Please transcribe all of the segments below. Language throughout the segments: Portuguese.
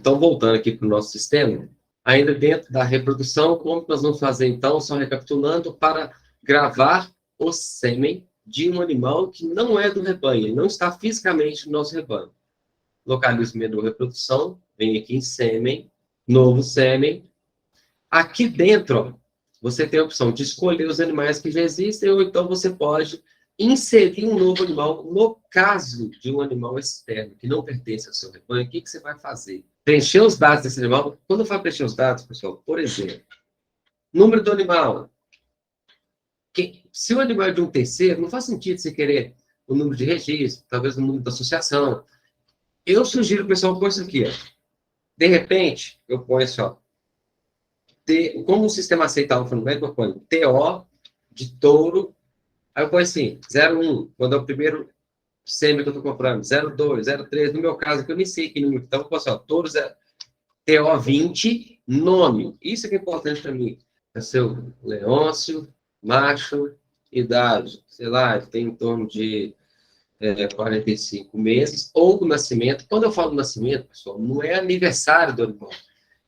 Então, voltando aqui para o nosso sistema, ainda dentro da reprodução, como nós vamos fazer, então, só recapitulando, para gravar o sêmen de um animal que não é do rebanho, ele não está fisicamente no nosso rebanho. Localizo o menu reprodução, vem aqui em sêmen, novo sêmen. Aqui dentro, ó, você tem a opção de escolher os animais que já existem, ou então você pode inserir um novo animal. No caso de um animal externo, que não pertence ao seu rebanho, o que você vai fazer? Preencher os dados desse animal. Quando eu falo preencher os dados, pessoal, por exemplo, número do animal. Se o animal é de um terceiro, não faz sentido você querer o número de registro, talvez o número da associação. Eu sugiro o pessoal pôr isso aqui, ó. De repente, eu ponho assim, ó. Como o sistema aceita alfanumérico, eu ponho TO de touro. Aí eu ponho assim, 01, quando é o primeiro sêmen que eu estou comprando, 02, 03, no meu caso, que eu nem sei que número, então eu posso, ó, touro TO20, nome. Isso que é importante para mim. É seu Leôncio, macho, idade, sei lá, tem em torno de 45 meses, ou o nascimento. Quando eu falo nascimento, pessoal, não é aniversário do animal.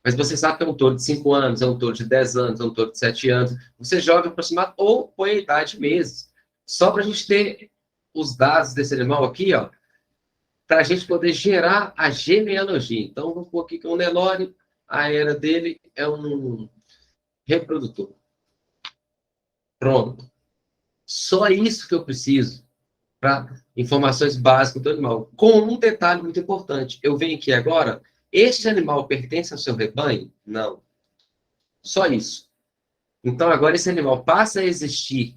Mas você sabe que é um touro de 5 anos, é um touro de 10 anos, é um touro de 7 anos. Você joga aproximado ou põe a idade meses. Só para a gente ter os dados desse animal aqui, ó, para a gente poder gerar a genealogia. Então, vou pôr aqui que é um Nelore, a era dele é um reprodutor. Pronto. Só isso que eu preciso para informações básicas do animal. Com um detalhe muito importante. Eu venho aqui agora, este animal pertence ao seu rebanho? Não. Só isso. Então, agora esse animal passa a existir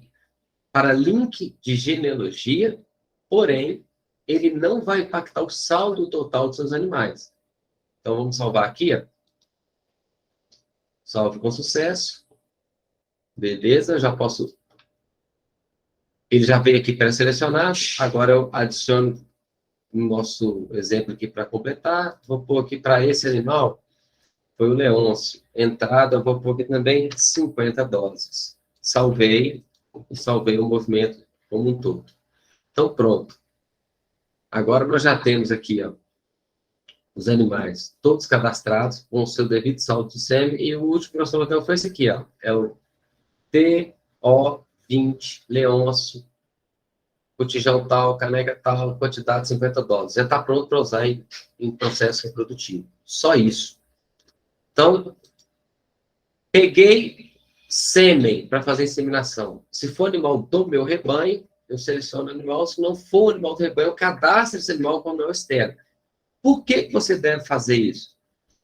para link de genealogia, porém, ele não vai impactar o saldo total dos seus animais. Então, vamos salvar aqui, ó. Salve com sucesso. Beleza, já posso... Ele já veio aqui pré-selecionado. Agora eu adiciono o nosso exemplo aqui para completar. Vou pôr aqui para esse animal, foi o Leôncio. Entrada, eu vou pôr aqui também 50 doses. Salvei, e salvei o movimento como um todo. Então, pronto. Agora nós já temos aqui, ó, os animais todos cadastrados com o seu devido saldo de sêmen, e o último que nós colocamos foi esse aqui, ó, é o TO20 Leôncio, botijão tal, caneca tal, quantidade de 50 dólares. Já está pronto para usar em processo reprodutivo. Só isso. Então, peguei sêmen para fazer inseminação. Se for animal do meu rebanho, eu seleciono o animal. Se não for animal do rebanho, eu cadastro esse animal como animal externo. Por que você deve fazer isso?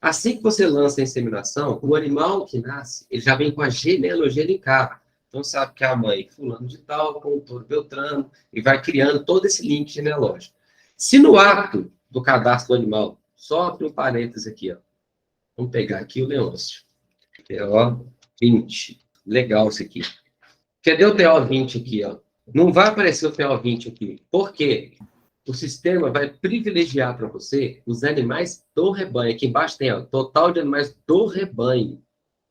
Assim que você lança a inseminação, o animal que nasce, ele já vem com a genealogia linkada. Então, sabe que a mãe, fulano de tal, com o touro Beltrano, e vai criando todo esse link genealógico. Se no ato do cadastro do animal, só abrir um parênteses aqui, ó. Vamos pegar aqui o Leôncio. TO20. Legal isso aqui. Cadê o TO20 aqui, ó? Não vai aparecer o TO20 aqui. Por quê? O sistema vai privilegiar para você os animais do rebanho. Aqui embaixo tem, ó, total de animais do rebanho,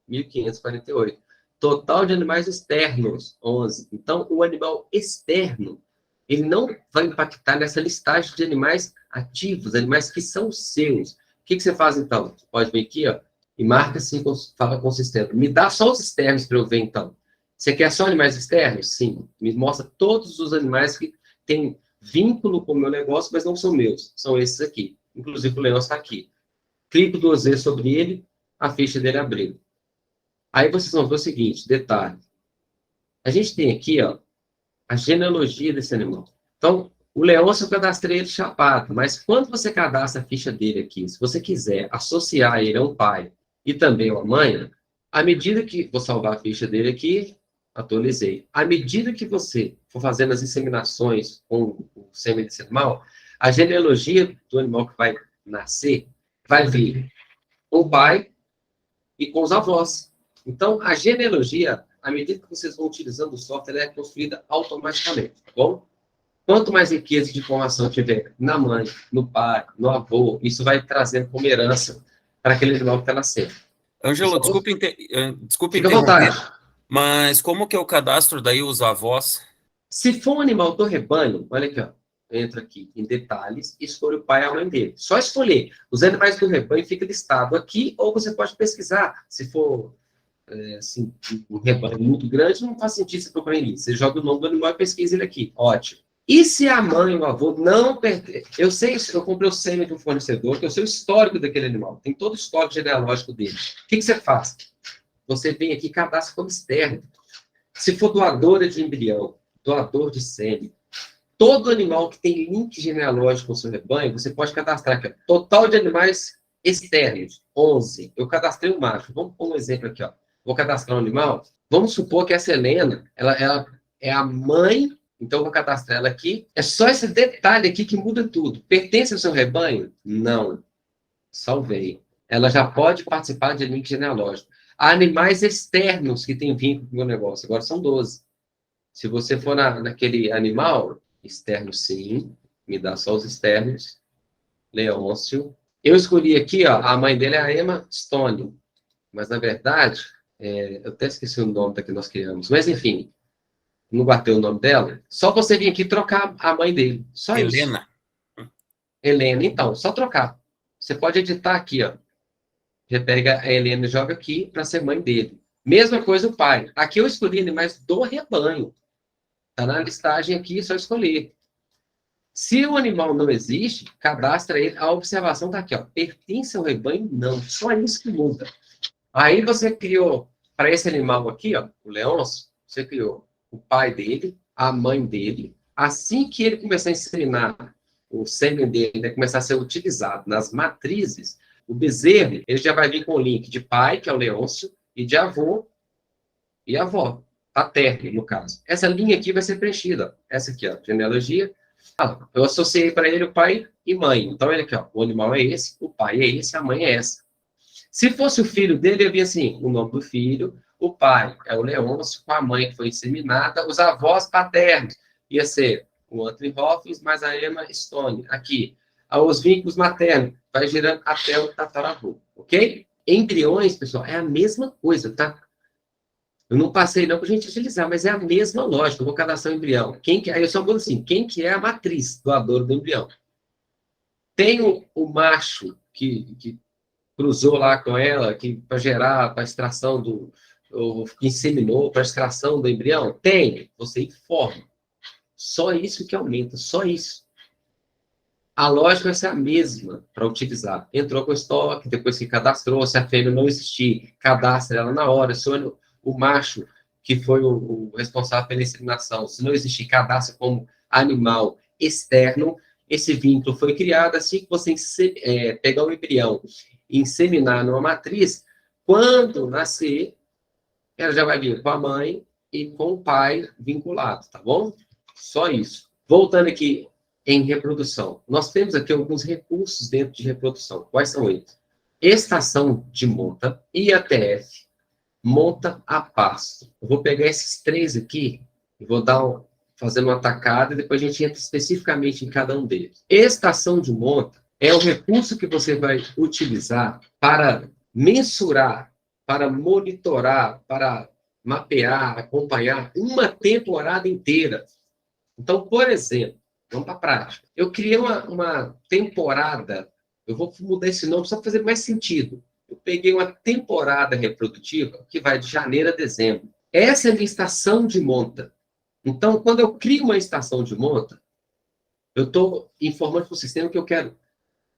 1.548. Total de animais externos, 11. Então, o animal externo, ele não vai impactar nessa listagem de animais ativos, animais que são seus. O que você faz, então? Você pode vir aqui, ó, e marca assim, fala com o sistema. Me dá só os externos para eu ver, então. Você quer só animais externos? Sim. Me mostra todos os animais que têm vínculo com o meu negócio, mas não são meus. São esses aqui. Inclusive, o Leôncio está aqui. Clico 2 vezes sobre ele, a ficha dele abriu. Aí vocês vão ver o seguinte, detalhe. A gente tem aqui, ó, a genealogia desse animal. Então, o Leôncio eu cadastrei ele chapado, mas quando você cadastra a ficha dele aqui, se você quiser associar ele a um pai e também a uma mãe, à medida que vou salvar a ficha dele aqui, atualizei. À medida que você for fazendo as inseminações com o sêmen desse animal, a genealogia do animal que vai nascer vai vir com o pai e com os avós. Então, a genealogia, à medida que vocês vão utilizando o software, ela é construída automaticamente, tá bom? Quanto mais riqueza de informação tiver na mãe, no pai, no avô, isso vai trazendo como herança para aquele animal que está nascendo. Ângelo, desculpe Fica à vontade. Mas como que é o cadastro daí, os avós? Se for um animal do rebanho, olha aqui, ó, entro aqui em detalhes e escolho o pai e a mãe dele. Só escolher. Os animais do rebanho fica listado aqui, ou você pode pesquisar. Se for assim, um rebanho muito grande, não faz sentido você procurar em livro. Você joga o nome do animal e pesquisa ele aqui. Ótimo. E se a mãe ou o avô não pertence... Eu sei, eu comprei o sêmen de um fornecedor, que eu sei o histórico daquele animal. Tem todo o histórico genealógico dele. O que você faz? Você vem aqui e cadastra como externo. Se for doadora de embrião, doador de sêmen, todo animal que tem link genealógico com o seu rebanho, você pode cadastrar aqui. Ó. Total de animais externos, 11. Eu cadastrei um macho. Vamos pôr um exemplo aqui. Ó. Vou cadastrar um animal. Vamos supor que essa Helena, ela é a mãe, então eu vou cadastrar ela aqui. É só esse detalhe aqui que muda tudo. Pertence ao seu rebanho? Não. Salvei. Ela já pode participar de link genealógico. Há animais externos que têm vínculo com o meu negócio. Agora são 12. Se você for naquele animal, externo sim, me dá só os externos. Leôncio. Eu escolhi aqui, ó, a mãe dele é a Emma Stone. Mas, na verdade, eu até esqueci o nome da que nós criamos. Mas, enfim, não bateu o nome dela. Só você vir aqui trocar a mãe dele. Só Helena. isso. Helena, então, só trocar. Você pode editar aqui, ó. Você pega a Helena e joga aqui para ser mãe dele. Mesma coisa o pai. Aqui eu escolhi animais do rebanho. Está na listagem aqui, só escolher. Se o animal não existe, cadastra ele. A observação está aqui, ó. Pertence ao rebanho? Não. Só isso que muda. Aí você criou, para esse animal aqui, ó, o leôncio, você criou o pai dele, a mãe dele. Assim que ele começar a inseminar, o sêmen dele vai começar a ser utilizado nas matrizes, o bezerro, ele já vai vir com o link de pai, que é o leôncio, e de avô e avó, paterno, no caso. Essa linha aqui vai ser preenchida. Essa aqui, ó, genealogia. Eu associei para ele o pai e mãe. Então, ele aqui, ó, o animal é esse, o pai é esse, a mãe é essa. Se fosse o filho dele, eu via assim, o nome do filho, o pai é o Leôncio, com a mãe que foi inseminada, os avós paternos, ia ser o Anthony Hopkins mais a Emma Stone. Aqui, os vínculos maternos, vai girando até o tataravô, ok? Embriões, pessoal, é a mesma coisa, tá? Eu não passei não para a gente utilizar, mas é a mesma lógica. Eu vou cadastrar o embrião. Aí eu só vou assim, quem que é a matriz doadora do embrião? Tem o macho que cruzou lá com ela, que para gerar, para extração ou que inseminou, para extração do embrião? Tem. Você informa. Só isso que aumenta, só isso. A lógica vai ser a mesma para utilizar. Entrou com estoque, depois que cadastrou, se a fêmea não existir, cadastra ela na hora. Se o macho, que foi o responsável pela inseminação, se não existir, cadastra como animal externo. Esse vínculo foi criado assim que você pegar o embrião e inseminar numa matriz, quando nascer, ela já vai vir com a mãe e com o pai vinculado, tá bom? Só isso. Voltando aqui em reprodução. Nós temos aqui alguns recursos dentro de reprodução. Quais são eles? Estação de monta, IATF, monta a pasto. Eu vou pegar esses três aqui e vou fazer uma atacada e depois a gente entra especificamente em cada um deles. Estação de monta é o recurso que você vai utilizar para mensurar, para monitorar, para mapear, acompanhar uma temporada inteira. Então, por exemplo, vamos para a prática. Eu criei uma temporada, eu vou mudar esse nome só para fazer mais sentido. Eu peguei uma temporada reprodutiva que vai de janeiro a dezembro. Essa é a minha estação de monta. Então, quando eu crio uma estação de monta, eu estou informando para o sistema que eu quero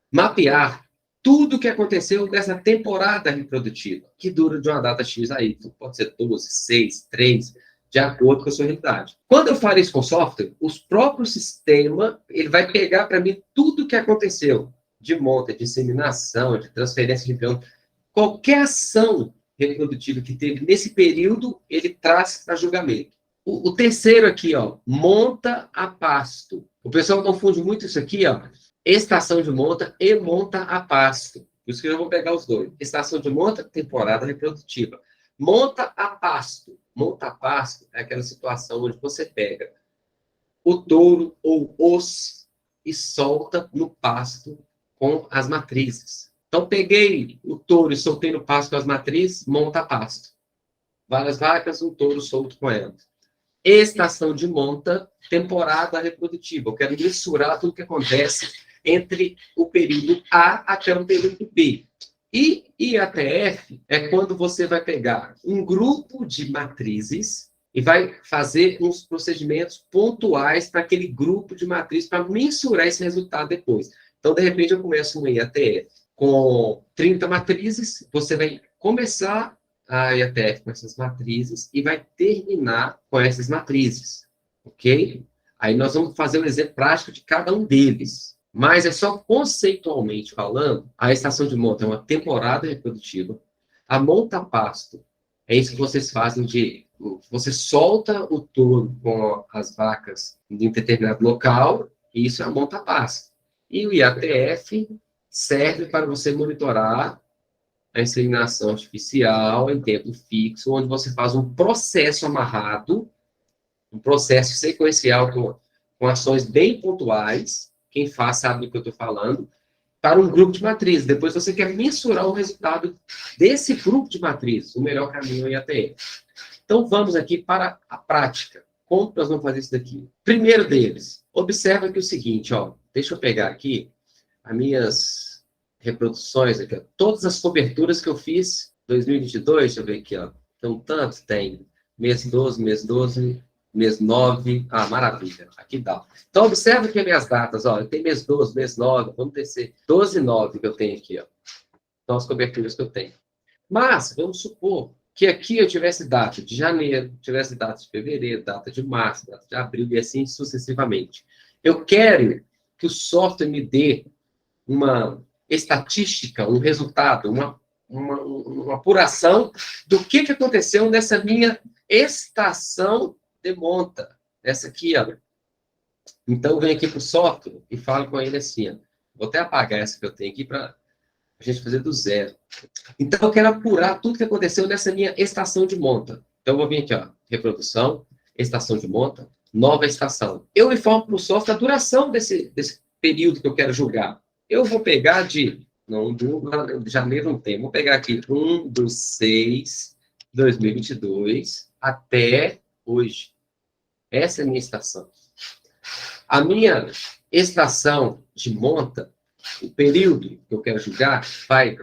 mapear tudo o que aconteceu nessa temporada reprodutiva, que dura de uma data X a Y. Pode ser 12, 6, 3, de acordo com a sua realidade. Quando eu falo isso com software, o próprio sistema ele vai pegar para mim tudo o que aconteceu de monta, de inseminação, de transferência de embrião. Qualquer ação reprodutiva que teve nesse período, ele traz para julgamento. O terceiro aqui, ó, monta a pasto. O pessoal confunde muito isso aqui, ó, estação de monta e monta a pasto. Por isso que eu vou pegar os dois. Estação de monta, temporada reprodutiva. Monta a pasto. Monta a pasto é aquela situação onde você pega o touro ou os e solta no pasto com as matrizes. Então, peguei o touro e soltei no pasto com as matrizes, monta a pasto. Várias vacas, um touro solto com elas. estação de monta, temporada reprodutiva. Eu quero mensurar tudo que acontece entre o período A até o período B. E IATF é quando você vai pegar um grupo de matrizes e vai fazer uns procedimentos pontuais para aquele grupo de matrizes para mensurar esse resultado depois. Então, de repente, eu começo um IATF com 30 matrizes, você vai começar a IATF com essas matrizes e vai terminar com essas matrizes, ok? Aí nós vamos fazer um exemplo prático de cada um deles. Mas é só conceitualmente falando, a estação de monta é uma temporada reprodutiva. A monta-pasto é isso que vocês fazem de... Você solta o touro com as vacas em determinado local, e isso é a monta-pasto. E o IATF serve para você monitorar a inseminação artificial em tempo fixo, onde você faz um processo amarrado, um processo sequencial com ações bem pontuais. Quem faz sabe do que eu estou falando, para um grupo de matrizes. Depois você quer mensurar o resultado desse grupo de matrizes. O melhor caminho é o IATF. Então, vamos aqui para a prática. Como nós vamos fazer isso daqui? Primeiro deles, observa que é o seguinte, ó, deixa eu pegar aqui as minhas reproduções, aqui, ó, todas as coberturas que eu fiz em 2022, deixa eu ver aqui, ó, então, tanto tem mês 12, mês 9, maravilha, aqui dá. Então, observa aqui as minhas datas, ó, tem mês 12, mês 9, vamos descer, 12 e 9 que eu tenho aqui, ó. São as coberturas que eu tenho. Mas, vamos supor que aqui eu tivesse data de janeiro, tivesse data de fevereiro, data de março, data de abril, e assim sucessivamente. Eu quero que o software me dê uma estatística, um resultado, uma apuração do que aconteceu nessa minha estação de monta. Essa aqui, ó. Então, eu venho aqui para o software e falo com ele assim, ó. Vou até apagar essa que eu tenho aqui para a gente fazer do zero. Então, eu quero apurar tudo que aconteceu nessa minha estação de monta. Então, eu vou vir aqui, ó, reprodução, estação de monta, nova estação. Eu informo para o software a duração desse período que eu quero julgar. Eu vou pegar de janeiro não tem, vou pegar aqui 1/6/2022 até hoje. Essa é a minha estação. A minha estação de monta, o período que eu quero julgar, vai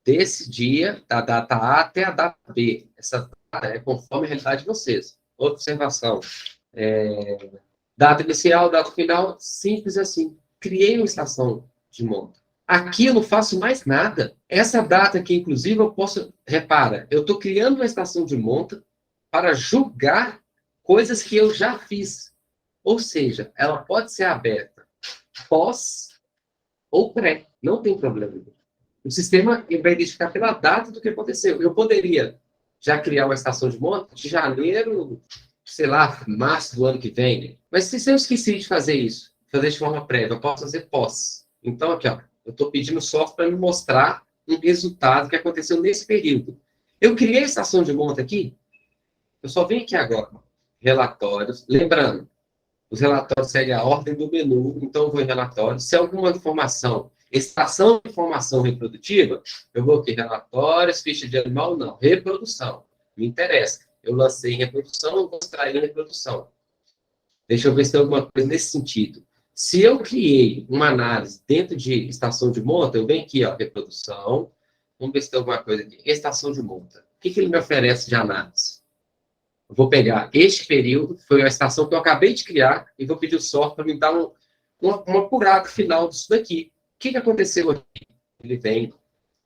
desse dia, da data A até a data B. Essa data é conforme a realidade de vocês. Observação. Data inicial, data final, simples assim. Criei uma estação de monta. Aqui eu não faço mais nada. Essa data aqui, inclusive, eu posso... Repara, eu estou criando uma estação de monta para julgar coisas que eu já fiz. Ou seja, ela pode ser aberta pós ou pré. Não tem problema. O sistema vai identificar pela data do que aconteceu. Eu poderia já criar uma estação de monta de janeiro, sei lá, março do ano que vem. Mas se eu esqueci de fazer isso, fazer de forma prévia, eu posso fazer pós. Então, aqui, ó, eu estou pedindo o software para me mostrar um resultado que aconteceu nesse período. Eu criei a estação de monta aqui, eu só venho aqui agora. Relatórios. Lembrando, os relatórios seguem a ordem do menu, então eu vou em relatórios. Se alguma informação, estação de informação reprodutiva, eu vou aqui, relatórios, ficha de animal, não. Reprodução. Me interessa. Eu lancei em reprodução, eu vou extrair em reprodução. Deixa eu ver se tem alguma coisa nesse sentido. Se eu criei uma análise dentro de estação de monta, eu venho aqui, ó, reprodução. Vamos ver se tem alguma coisa aqui. Estação de monta. O que ele me oferece de análise? Eu vou pegar este período, foi a estação que eu acabei de criar, e vou pedir o software para me dar uma apurada final disso daqui. O que aconteceu aqui? Ele vem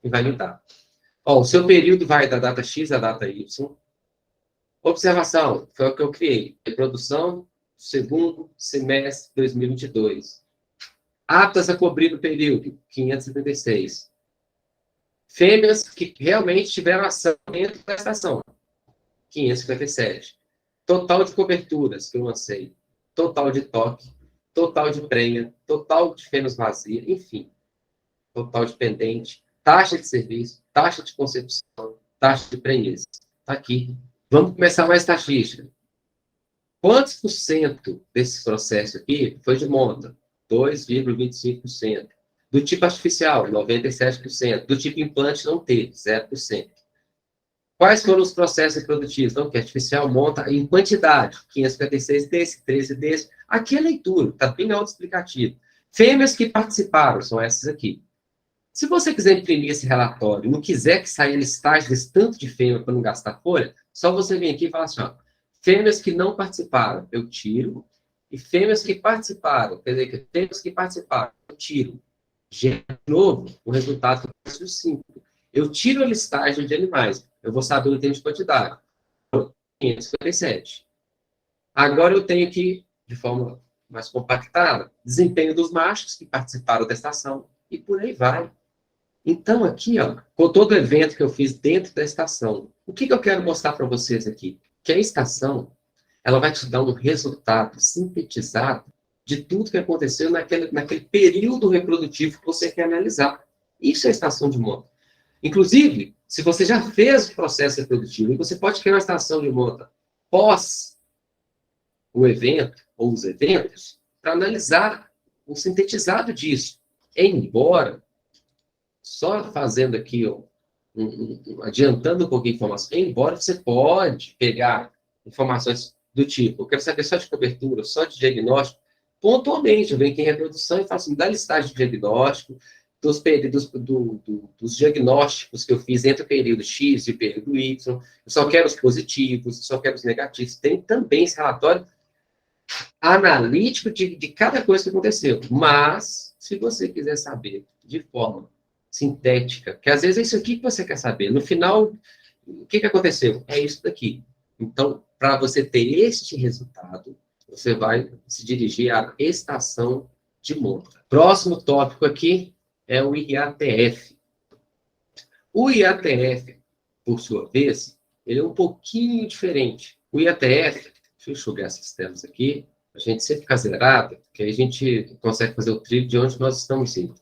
e vai me dar. Ó, o seu período vai da data X à data Y. Observação, foi o que eu criei. Reprodução, segundo semestre de 2022. Aptas a cobrir o período, 576. Fêmeas que realmente tiveram ação dentro da estação, 557. Total de coberturas que eu lancei. Total de toque. Total de prenha. Total de fêmeas vazias. Enfim. Total de pendente. Taxa de serviço. Taxa de concepção. Taxa de prenhez. Está aqui. Vamos começar mais estatística. Quantos por cento desse processo aqui foi de monta? 2,25%. Do tipo artificial, 97%. Do tipo implante, não teve, 0%. Quais foram os processos reprodutivos? Então, que artificial monta em quantidade. 556 desse, 13 desse. Aqui é leitura, está bem autoexplicativo. Fêmeas que participaram, são essas aqui. Se você quiser imprimir esse relatório e não quiser que saia a listagem desse tanto de fêmea para não gastar folha, só você vem aqui e fala assim, ó, fêmeas que não participaram, eu tiro, e fêmeas que participaram, quer dizer, que fêmeas que participaram, eu tiro. De novo, o resultado é sucinto. Eu tiro a listagem de animais, eu vou saber o tempo de quantidade. 557. Agora eu tenho que, de forma mais compactada, desempenho dos machos que participaram da estação, e por aí vai. Então, aqui, ó, com todo o evento que eu fiz dentro da estação, o que eu quero mostrar para vocês aqui? Que a estação, ela vai te dar um resultado sintetizado de tudo que aconteceu naquele período reprodutivo que você quer analisar. Isso é a estação de monta. Inclusive, se você já fez o processo reprodutivo, você pode criar uma estação de monta pós o evento, ou os eventos, para analisar o sintetizado disso. Embora, só fazendo aqui, ó, adiantando um pouquinho a informação, embora você pode pegar informações do tipo, eu quero saber só de cobertura, só de diagnóstico, pontualmente, eu venho aqui em reprodução e faço, me dá listagem de diagnóstico, dos diagnósticos que eu fiz entre o período X e o período Y, eu só quero os positivos, eu só quero os negativos. Tem também esse relatório analítico de cada coisa que aconteceu. Mas, se você quiser saber de forma sintética, que às vezes é isso aqui que você quer saber, no final, o que aconteceu? É isso daqui. Então, para você ter este resultado, você vai se dirigir à estação de monta. Próximo tópico aqui é o IATF. O IATF, por sua vez, ele é um pouquinho diferente. O IATF, deixa eu enxugar essas telas aqui, a gente sempre fica zerado, que aí a gente consegue fazer o trilho de onde nós estamos indo.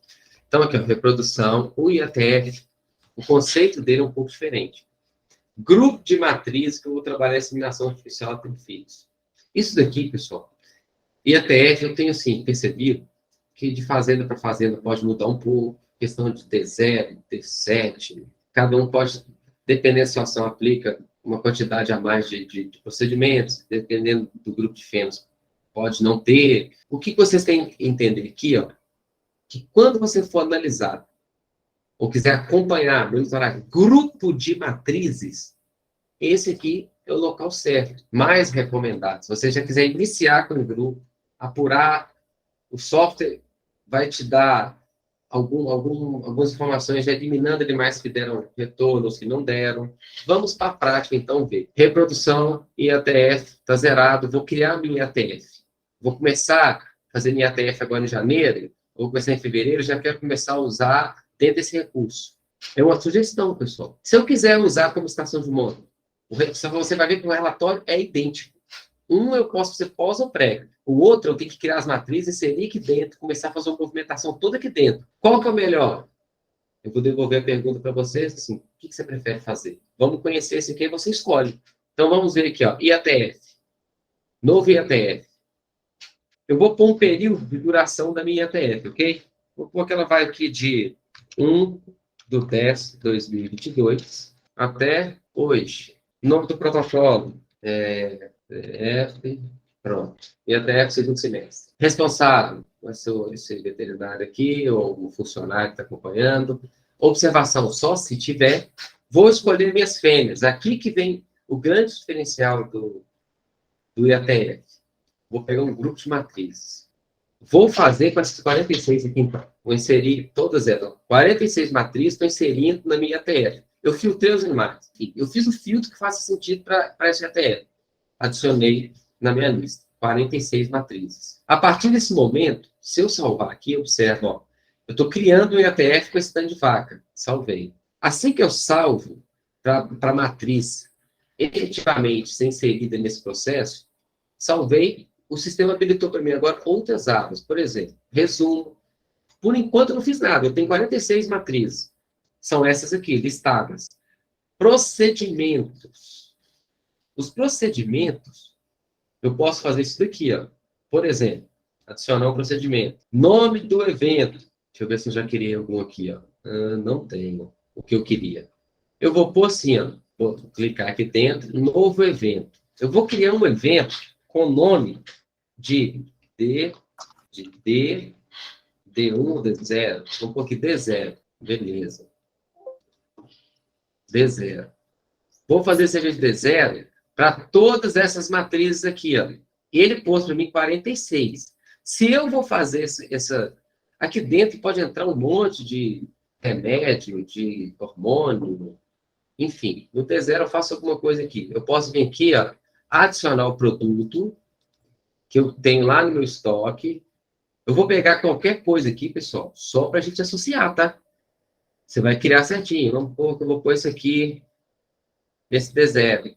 Então, aqui, ó, reprodução, o IATF, o conceito dele é um pouco diferente. Grupo de matriz que eu vou trabalhar a inseminação artificial de filhos. Isso daqui, pessoal, IATF, eu tenho, assim, percebido que de fazenda para fazenda pode mudar um pouco, questão de T0, T7, cada um pode, dependendo da situação, aplica uma quantidade a mais de procedimentos, dependendo do grupo de fêmeas, pode não ter. O que vocês têm que entender aqui, ó, que quando você for analisar, ou quiser acompanhar, monitorar grupo de matrizes, esse aqui é o local certo, mais recomendado. Se você já quiser iniciar com o grupo, apurar, o software vai te dar algumas informações, já eliminando animais que deram retorno, os que não deram. Vamos para a prática, então, ver. Reprodução, IATF, está zerado. Vou criar minha IATF. Vou começar a fazer minha IATF agora em janeiro, vou começar em fevereiro, já quero começar a usar dentro desse recurso. É uma sugestão, pessoal. Se eu quiser usar como estação de monta, você vai ver que o relatório é idêntico. Um eu posso fazer pós ou pré. O outro eu tenho que criar as matrizes, inserir aqui dentro, começar a fazer uma movimentação toda aqui dentro. Qual que é o melhor? Eu vou devolver a pergunta para vocês, assim, o que você prefere fazer? Vamos conhecer esse aqui e você escolhe. Então vamos ver aqui, ó, IATF. Novo IATF. Eu vou pôr um período de duração da minha IATF, ok? Vou pôr que ela vai aqui de 1/10/2022 até hoje. Nome do protocolo. Pronto. IATF, segundo semestre. Responsável, vai ser esse veterinário aqui, ou o funcionário que está acompanhando. Observação, só se tiver. Vou escolher minhas fêmeas. Aqui que vem o grande diferencial do IATF. Vou pegar um grupo de matrizes. Vou fazer com essas 46 aqui, então. Vou inserir todas elas. 46 matrizes, estou inserindo na minha IATF. Eu filtrei os animais. Eu fiz o filtro que faça sentido para essa IATF. Adicionei na minha lista 46 matrizes. A partir desse momento, se eu salvar aqui, observa, ó, eu estou criando um IATF com esse tanto de vaca. Salvei. Assim que eu salvo para a matriz efetivamente ser inserida nesse processo, salvei, o sistema habilitou para mim agora outras abas. Por exemplo, resumo. Por enquanto eu não fiz nada, eu tenho 46 matrizes. São essas aqui, listadas. Procedimentos. Os procedimentos, eu posso fazer isso daqui, ó. Por exemplo, adicionar um procedimento. Nome do evento. Deixa eu ver se eu já queria algum aqui, ó. Não tenho o que eu queria. Eu vou pôr assim, ó. Vou clicar aqui dentro, novo evento. Eu vou criar um evento com o nome de D1, D0. Vou pôr aqui D0. Beleza. D0. Vou fazer esse evento D0 para todas essas matrizes aqui, ó. Ele pôs para mim 46. Se eu vou fazer essa... Aqui dentro pode entrar um monte de remédio, de hormônio, enfim. No D0 eu faço alguma coisa aqui. Eu posso vir aqui, ó, adicionar o produto que eu tenho lá no meu estoque. Eu vou pegar qualquer coisa aqui, pessoal, só para a gente associar, tá? Você vai criar certinho. Vamos pôr, eu vou pôr isso aqui nesse D0.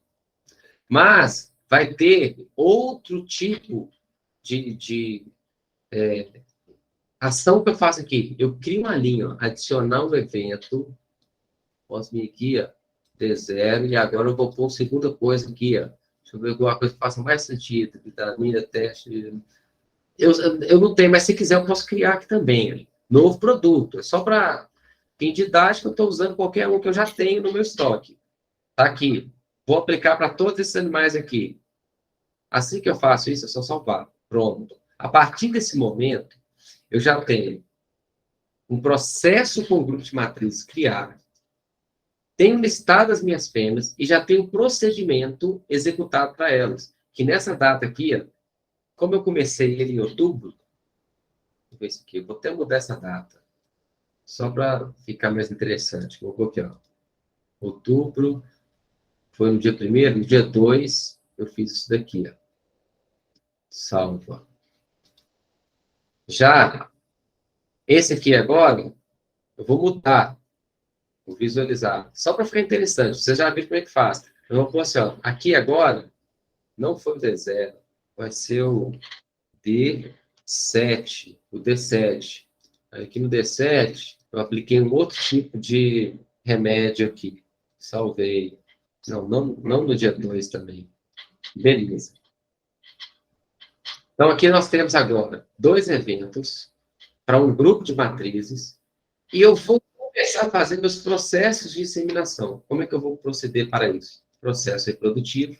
Mas vai ter outro tipo de ação que eu faço aqui. Eu crio uma linha, ó, adicionar um evento. Posso vir aqui, ó, D0, e agora eu vou pôr uma segunda coisa aqui, ó. Deixa eu ver alguma coisa que faça mais sentido. Vitamina, teste. Eu não tenho, mas se quiser eu posso criar aqui também. Ó. Novo produto. É só para fim didático, eu estou usando qualquer um que eu já tenho no meu estoque. Tá aqui. Vou aplicar para todos esses animais aqui. Assim que eu faço isso, é só salvar. Pronto. A partir desse momento, eu já tenho um processo com o grupo de matrizes criado, tenho listado as minhas fêmeas e já tenho um procedimento executado para elas. Que nessa data aqui, ó, como eu comecei ele em outubro, vou ver isso aqui, eu vou até mudar essa data, só para ficar mais interessante. Vou colocar aqui, ó, outubro, foi no dia 1º, no dia 2, eu fiz isso daqui, ó. Salva. Já, esse aqui agora, eu vou mudar, vou visualizar, só para ficar interessante. Você já viu como é que faz. Eu vou pôr assim, ó, aqui agora, não foi o D0, vai ser o D7, o D7. Aqui no D7, eu apliquei um outro tipo de remédio aqui. Salvei. Não no dia 2 também. Beleza. Então, aqui nós temos agora 2 eventos para um grupo de matrizes e eu vou começar a fazer meus processos de inseminação. Como é que eu vou proceder para isso? Processo reprodutivo.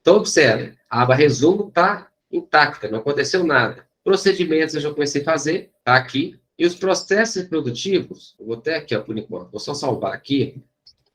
Então, observe, a aba resumo está intacta, não aconteceu nada. Procedimentos eu já comecei a fazer, está aqui. E os processos reprodutivos, eu vou até aqui, ó, por enquanto, vou só salvar aqui,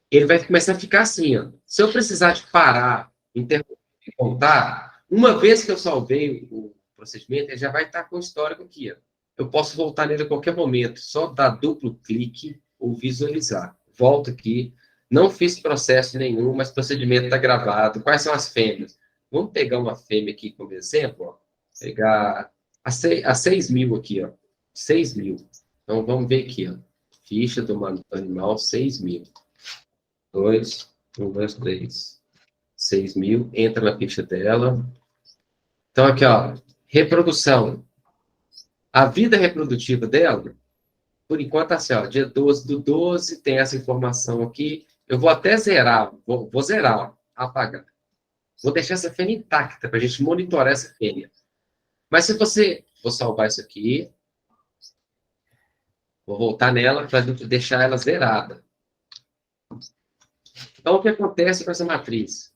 ele vai começar a ficar assim, ó. Se eu precisar de parar, interromper e contar, uma vez que eu salvei o procedimento, ele já vai estar com o histórico aqui, ó. Eu posso voltar nele a qualquer momento, só dar duplo clique ou visualizar. Volto aqui, não fiz processo nenhum, mas o procedimento está gravado. Quais são as fêmeas? Vamos pegar uma fêmea aqui como exemplo, ó. Pegar a 6.000 aqui, ó. 6.000. Então, vamos ver aqui, ó. Ficha do animal, 6.000. 2, 1, 2, 3. 6.000. Entra na ficha dela. Então, aqui, ó. Reprodução. A vida reprodutiva dela, por enquanto, assim, ó. Dia 12 do 12, tem essa informação aqui. Eu vou até zerar. Vou zerar, ó. Apagar. Vou deixar essa fêmea intacta para a gente monitorar essa fêmea. Mas se você... Vou salvar isso aqui. Vou voltar nela para deixar ela zerada. Então, o que acontece com essa matriz?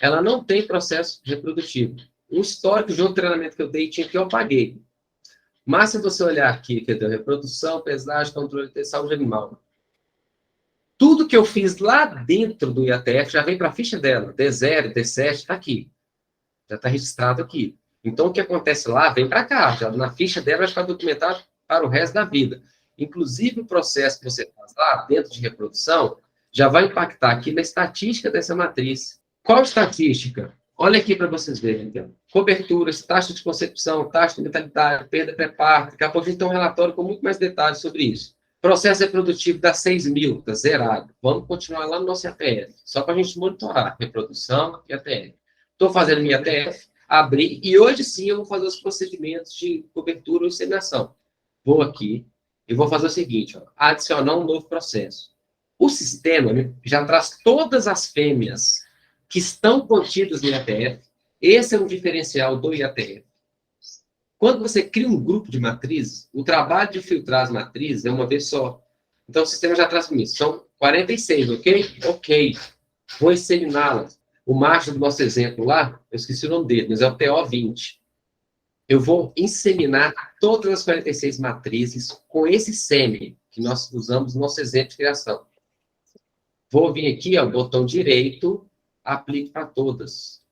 Ela não tem processo reprodutivo. Um histórico de outro treinamento que eu dei tinha que eu apaguei. Mas se você olhar aqui, que deu reprodução, pesagem, controle de saúde animal, tudo que eu fiz lá dentro do IATF já vem para a ficha dela. D0, D7, está aqui. Já está registrado aqui. Então, o que acontece lá, vem para cá. Já na ficha dela vai ficar documentado para o resto da vida. Inclusive, o processo que você faz lá, dentro de reprodução, já vai impactar aqui na estatística dessa matriz. Qual estatística? Olha aqui para vocês verem. Então. Coberturas, taxa de concepção, taxa de letalidade, perda pré-parto. Daqui a pouco a gente tem um relatório com muito mais detalhes sobre isso. Processo reprodutivo dá 6.000, está zerado. Vamos continuar lá no nosso ATF, só para a gente monitorar reprodução e ATF. Estou fazendo minha ATF, abri, e hoje sim eu vou fazer os procedimentos de cobertura ou inseminação. Vou aqui e vou fazer o seguinte, ó, adicionar um novo processo. O sistema já traz todas as fêmeas que estão contidas no IATF. Esse é um diferencial do IATF. Quando você cria um grupo de matrizes, o trabalho de filtrar as matrizes é uma vez só. Então, o sistema já traz para mim. São 46, ok? Ok. vou inseminá-las. O macho do nosso exemplo lá, eu esqueci o nome dele, mas é o TO20. Eu vou inseminar todas as 46 matrizes com esse sêmen que nós usamos no nosso exemplo de criação. Vou vir aqui, ó, botão direito, aplique para todas.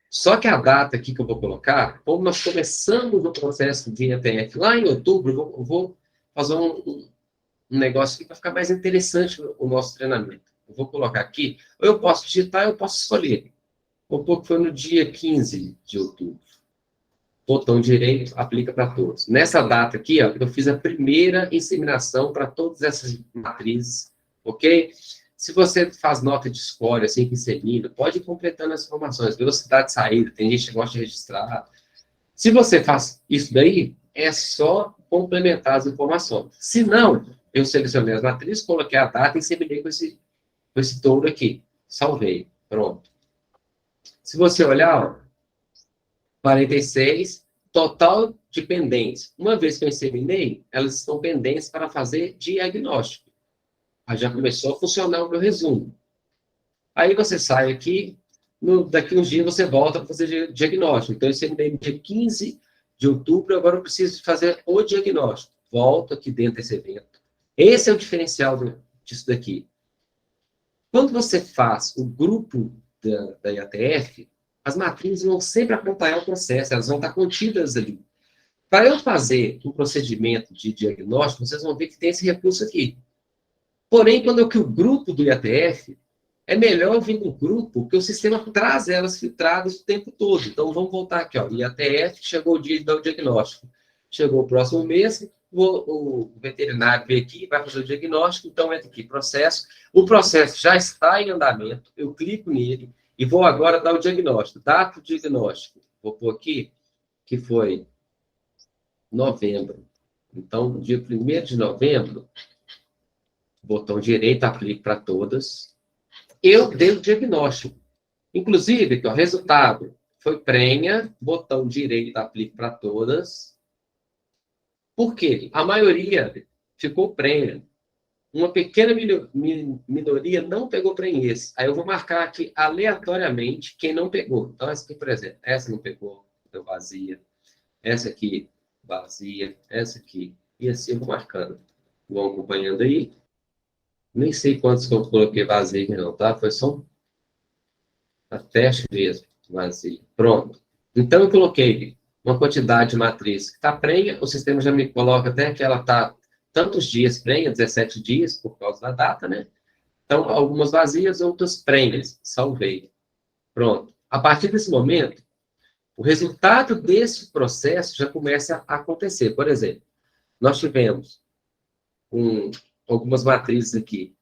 Só que a data aqui que eu vou colocar, como nós começamos o processo de ETF lá em outubro, eu vou fazer um negócio aqui para ficar mais interessante o nosso treinamento. Eu vou colocar aqui, ou eu posso digitar, eu posso escolher. Vou pôr que foi no dia 15 de outubro. Botão direito, aplica para todos. Nessa data aqui, ó, eu fiz a primeira inseminação para todas essas matrizes, ok? Se você faz nota de score, assim que insemina, pode ir completando as informações. Velocidade de saída, tem gente que gosta de registrar. Se você faz isso daí, é só complementar as informações. Se não, eu selecionei as matrizes, coloquei a data e inseminei com esse touro aqui. Salvei. Pronto. Se você olhar, ó, 46, total de pendência. Uma vez que eu inseminei, elas estão pendentes para fazer diagnóstico. Aí já começou a funcionar o meu resumo. Aí você sai aqui, daqui uns dias você volta para fazer diagnóstico. Então, eu inseminei no dia 15 de outubro, agora eu preciso fazer o diagnóstico. Volto aqui dentro desse evento. Esse é o diferencial disso daqui. Quando você faz o grupo da IATF, as matrizes vão sempre acompanhar o processo, elas vão estar contidas ali. Para eu fazer um procedimento de diagnóstico, vocês vão ver que tem esse recurso aqui. Porém, quando eu crio o grupo do IATF, é melhor eu vir no grupo, porque o sistema traz elas filtradas o tempo todo. Então, vamos voltar aqui, ó. IATF, chegou o dia de dar o diagnóstico. Chegou o próximo mês, o veterinário vem aqui, vai fazer o diagnóstico, então entra aqui, processo. O processo já está em andamento, eu clico nele e vou agora dar o diagnóstico. Data do diagnóstico. Vou pôr aqui, que foi novembro. Então, dia 1º de novembro, botão direito, aplique para todas. Eu dei o diagnóstico. Inclusive, aqui, ó, resultado foi prenha, botão direito, aplique para todas. Por quê? A maioria ficou prenha. Uma pequena minoria não pegou prenhez. Aí eu vou marcar aqui aleatoriamente quem não pegou. Então, essa aqui, por exemplo, essa não pegou, deu vazia. Essa aqui, vazia. Essa aqui. E assim eu vou marcando. Vão acompanhando aí. Nem sei quantos que eu coloquei vazio aqui não, tá? Foi só a teste mesmo, vazio. Pronto. Então, eu coloquei uma quantidade de matriz que está prenha, o sistema já me coloca até que ela está tantos dias prenha, 17 dias, por causa da data, né? Então, algumas vazias, outras prenhas. Salvei. Pronto. A partir desse momento, o resultado desse processo já começa a acontecer. Por exemplo, nós tivemos algumas matrizes aqui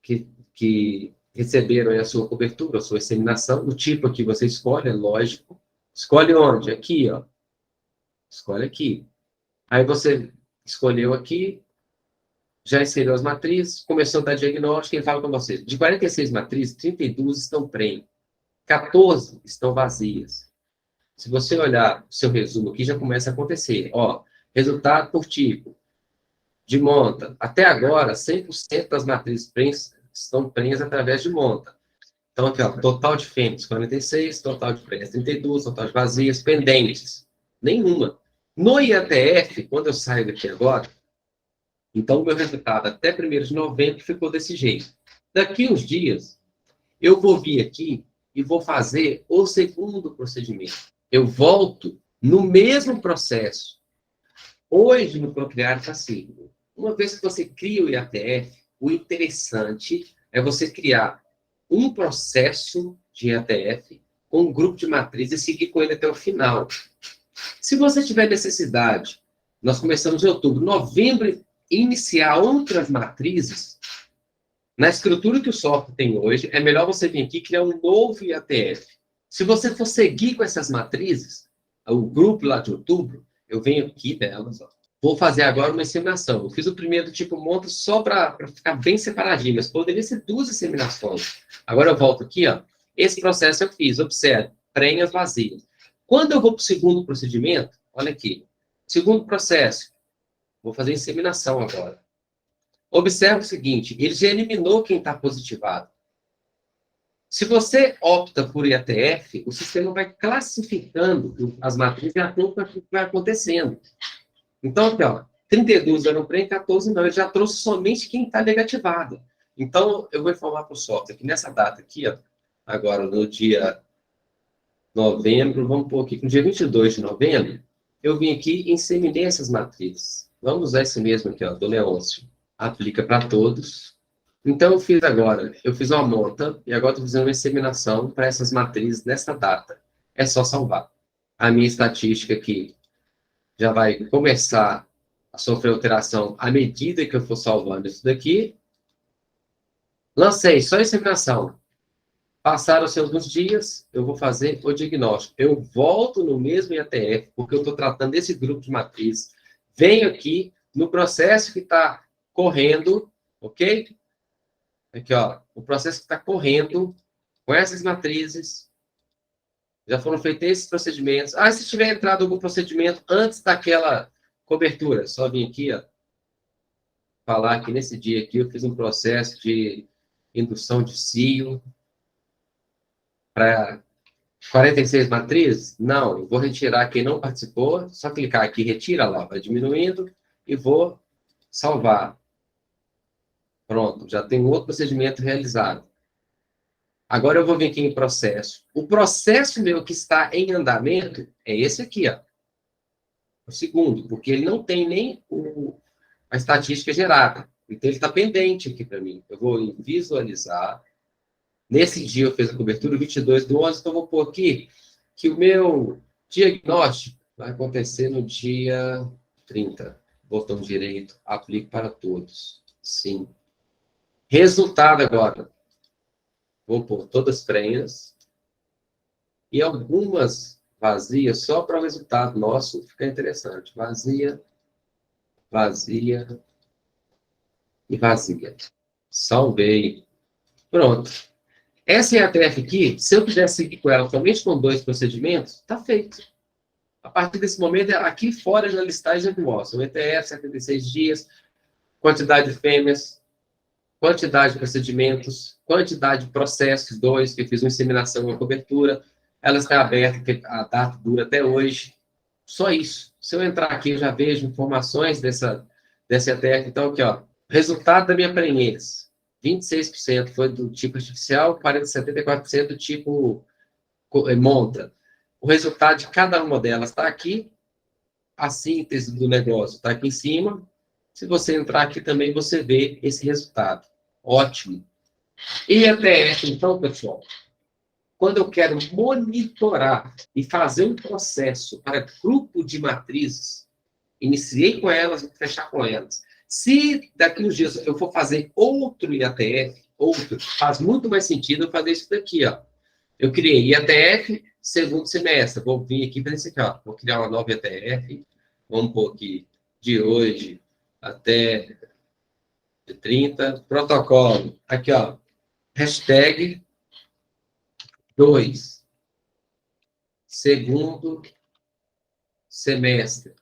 que receberam a sua cobertura, a sua inseminação, o tipo aqui você escolhe, é lógico. Escolhe onde? Aqui, ó. Escolhe aqui. Aí você escolheu aqui, já inseriu as matrizes, começou a dar diagnóstico, ele fala com você. De 46 matrizes, 32 estão prenhe, 14 estão vazias. Se você olhar o seu resumo aqui, já começa a acontecer. Ó, resultado por tipo, de monta. Até agora, 100% das matrizes estão prenhas através de monta. Então, aqui, ó, total de fêmeas, 46, total de prenhas, 32, total de vazias, pendentes. Nenhuma. No IATF, quando eu saio daqui agora, então o meu resultado até 1º de novembro ficou desse jeito. Daqui uns dias, eu vou vir aqui e vou fazer o segundo procedimento. Eu volto no mesmo processo. Hoje, no Procriar está assim. Uma vez que você cria o IATF, o interessante é você criar um processo de IATF com um grupo de matrizes e seguir com ele até o final. Se você tiver necessidade, nós começamos em outubro, novembro, iniciar outras matrizes, na estrutura que o software tem hoje, é melhor você vir aqui e criar um novo IATF. Se você for seguir com essas matrizes, o grupo lá de outubro, eu venho aqui delas, ó. Vou fazer agora uma inseminação. Eu fiz o primeiro tipo monta só para ficar bem separadinho, mas poderia ser 2 inseminações. Agora eu volto aqui, ó. Esse processo eu fiz, observe, prenhas vazias. Quando eu vou para o segundo procedimento, olha aqui, segundo processo, vou fazer inseminação agora. Observe o seguinte, ele já eliminou quem está positivado. Se você opta por IATF, o sistema vai classificando as matrizes de acordo com o que vai acontecendo. Então, aqui, ó, 32 eram prêmio, 14 não. Ele já trouxe somente quem está negativado. Então, eu vou informar para o software que nessa data aqui, ó, agora no dia novembro, vamos pôr aqui, no dia 22 de novembro, eu vim aqui e inseminei essas matrizes. Vamos usar esse mesmo aqui, ó, do Leôncio. Aplica para todos. Então, eu fiz uma monta e agora estou fazendo uma inseminação para essas matrizes nessa data. É só salvar. A minha estatística aqui já vai começar a sofrer alteração à medida que eu for salvando isso daqui. Lancei só a inseminação. Passaram-se alguns dias, eu vou fazer o diagnóstico. Eu volto no mesmo IATF, porque eu estou tratando desse grupo de matrizes. Venho aqui no processo que está correndo, ok? Aqui, ó, o processo que está correndo com essas matrizes. Já foram feitos esses procedimentos. Ah, se tiver entrado algum procedimento antes daquela cobertura, só vim aqui, ó, falar que nesse dia aqui eu fiz um processo de indução de cio para 46 matrizes? Não, eu vou retirar quem não participou, só clicar aqui, retira lá, vai diminuindo e vou salvar. Pronto, já tem um outro procedimento realizado. Agora eu vou vir aqui em processo. O processo meu que está em andamento é esse aqui, ó. O segundo, porque ele não tem nem a estatística gerada. Então ele está pendente aqui para mim. Eu vou visualizar. Nesse dia eu fiz a cobertura 22/11, então eu vou pôr aqui que o meu diagnóstico vai acontecer no dia 30. Botão direito, aplique para todos. Sim. Resultado agora. Vou pôr todas prenhas e algumas vazias só para o resultado nosso ficar interessante. Vazia, vazia e vazia. Salvei. Pronto. Essa IATF aqui, se eu quiser seguir com ela somente com 2 procedimentos, está feito. A partir desse momento, aqui fora na listagem eu mostro. O ETF, 76 dias, quantidade de fêmeas, quantidade de procedimentos, quantidade de processos, 2, que eu fiz uma inseminação e uma cobertura. Ela está aberta, porque a data dura até hoje. Só isso. Se eu entrar aqui, eu já vejo informações dessa IATF. Então, aqui, ó, resultado da minha prenhez. 26% foi do tipo artificial, 74% do tipo monta. O resultado de cada uma delas está aqui. A síntese do negócio está aqui em cima. Se você entrar aqui também, você vê esse resultado. Ótimo. E até, então, pessoal, quando eu quero monitorar e fazer um processo para grupo de matrizes, iniciei com elas, vou fechar com elas. Se daqui uns dias eu for fazer outro IATF, faz muito mais sentido eu fazer isso daqui, ó. Eu criei IATF, segundo semestre. Vou vir aqui para esse aqui, ó. Vou criar uma nova IATF. Vamos pôr aqui de hoje até 30. Protocolo. Aqui, ó. Hashtag 2. Segundo semestre.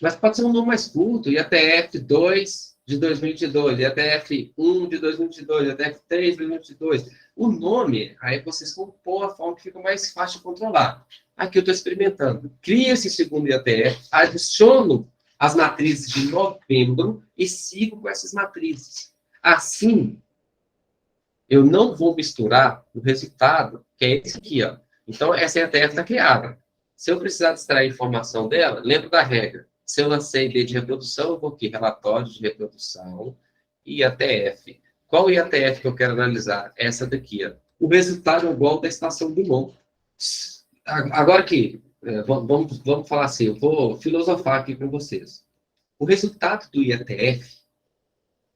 Mas pode ser um nome mais curto, IATF 2 de 2022, IATF 1 de 2022, IATF 3 de 2022. O nome, aí vocês vão pôr a forma que fica mais fácil de controlar. Aqui eu estou experimentando. Crio esse segundo IATF, adiciono as matrizes de novembro e sigo com essas matrizes. Assim, eu não vou misturar o resultado, que é esse aqui, ó. Então, essa IATF está criada. Se eu precisar extrair informação dela, lembro da regra. Se eu lancei D de reprodução, eu vou aqui, relatório de reprodução, IATF. Qual IATF que eu quero analisar? Essa daqui, ó. O resultado é igual da estação Dumont. Agora aqui, vamos falar assim, eu vou filosofar aqui com vocês. O resultado do IATF,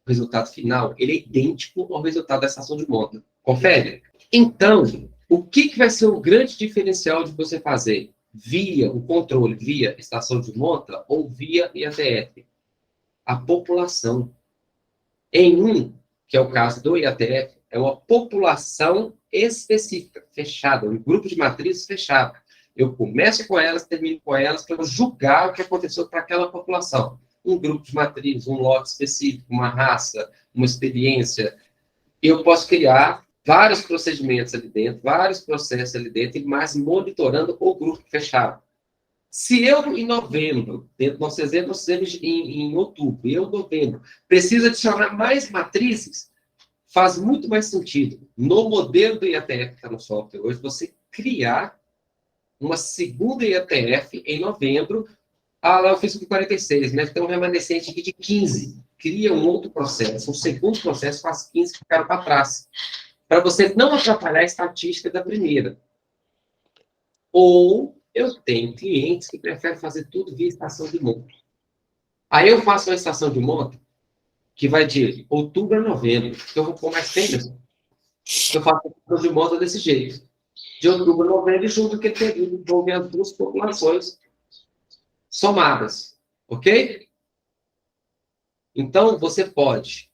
o resultado final, ele é idêntico ao resultado da estação de monta. Confere? Então, o que vai ser o grande diferencial de você fazer via o controle, via estação de monta ou via IATF? A população. Em um, que é o caso do IATF, é uma população específica, fechada, um grupo de matrizes fechado. Eu começo com elas, termino com elas, para julgar o que aconteceu para aquela população. Um grupo de matrizes, um lote específico, uma raça, uma experiência. Eu posso criar vários procedimentos ali dentro, vários processos ali dentro, e mais monitorando o grupo fechado. Se eu, em novembro, dentro do nosso exemplo, nós fizemos em outubro, eu, em novembro, preciso adicionar mais matrizes, faz muito mais sentido, no modelo do IATF que está no software hoje, você criar uma segunda IATF em novembro. Ah, lá eu fiz com 46, mas tem um remanescente aqui de 15. Cria um outro processo, um segundo processo, faz 15 que ficaram para trás. Para você não atrapalhar a estatística da primeira. Ou eu tenho clientes que preferem fazer tudo via estação de monta. Aí eu faço uma estação de monta que vai de outubro a novembro, que eu vou pôr mais fêmeas. Eu faço a estação de monta desse jeito. De outubro a novembro, junto aquele período, vou ver as duas populações somadas. Ok? Então, você pode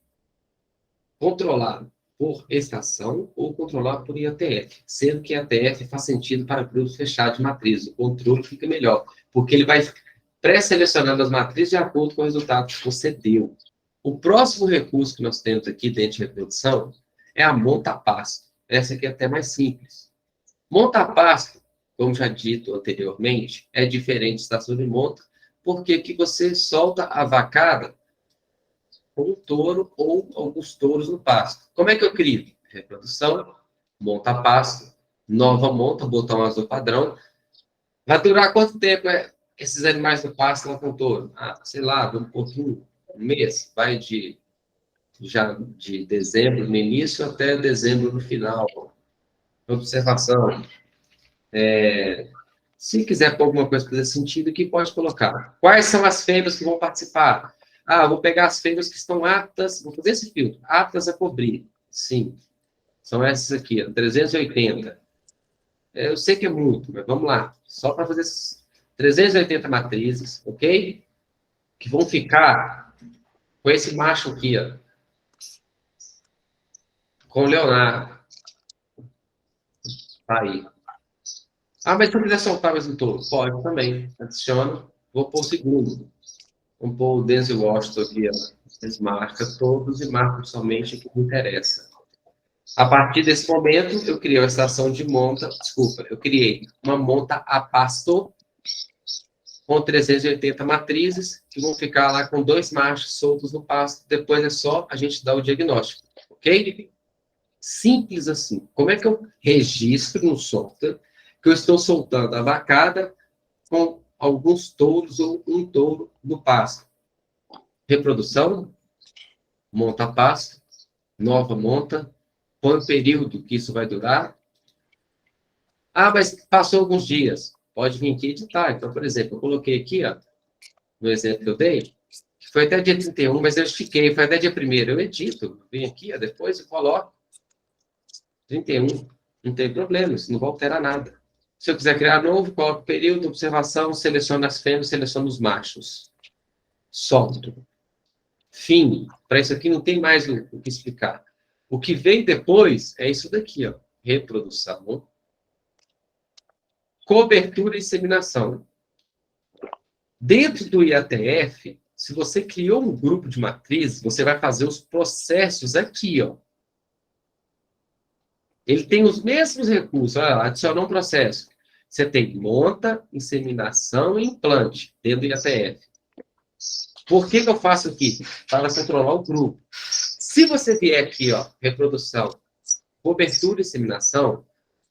controlar por estação ou controlar por IATF, sendo que IATF faz sentido para grupos fechados de matriz. O controle fica melhor, porque ele vai pré-selecionando as matrizes de acordo com o resultado que você deu. O próximo recurso que nós temos aqui dentro de reprodução é a monta-pasto. Essa aqui é até mais simples. Monta-pasto, como já dito anteriormente, é diferente de estação de monta, porque aqui você solta a vacada com um touro ou alguns touros no pasto. Como é que eu crio? Reprodução, monta pasto, nova monta, botão azul padrão. Vai durar quanto tempo esses animais no pasto lá com o touro? Ah, sei lá, um pouquinho, um mês. Vai já de dezembro no início até dezembro no final. Observação. Se quiser pôr alguma coisa para fazer sentido, aqui pode colocar. Quais são as fêmeas que vão participar? Ah, vou pegar as fêmeas que estão aptas, vou fazer esse filtro, aptas a cobrir. Sim, são essas aqui, ó, 380. Eu sei que é muito, mas vamos lá. Só para fazer 380 matrizes, ok? Que vão ficar com esse macho aqui, ó. Com o Leonardo. Tá aí. Ah, mas se eu quiser soltar mais um touro? Pode também. Adiciono. Vou pôr o segundo. Vamos pôr o Denzel Washington aqui, ó. Eles marcam todos e marcam somente o que me interessa. A partir desse momento, eu criei uma estação de monta. Desculpa, eu criei uma monta a pasto com 380 matrizes, que vão ficar lá com 2 machos soltos no pasto. Depois é só a gente dar o diagnóstico. Ok? Simples assim. Como é que eu registro no software que eu estou soltando a vacada com alguns touros ou um touro no pasto? Reprodução, monta pasto, nova monta, põe o período que isso vai durar. Ah, mas passou alguns dias. Pode vir aqui e editar. Então, por exemplo, eu coloquei aqui, ó, no exemplo que eu dei, que foi até dia 31, mas eu estiquei, foi até dia 1º. Eu edito, venho aqui, ó, depois eu coloco 31. Não tem problema, isso não vai alterar nada. Se eu quiser criar novo, coloco período, observação, seleciono as fêmeas, seleciono os machos. Solto. Fim. Para isso aqui não tem mais o que explicar. O que vem depois é isso daqui, ó. Reprodução, cobertura e inseminação. Dentro do IATF, se você criou um grupo de matriz, você vai fazer os processos aqui, ó. Ele tem os mesmos recursos. Olha, adicionar um processo. Você tem monta, inseminação e implante dentro do IATF. Por que eu faço aqui? Para controlar o grupo. Se você vier aqui, ó, reprodução, cobertura e inseminação,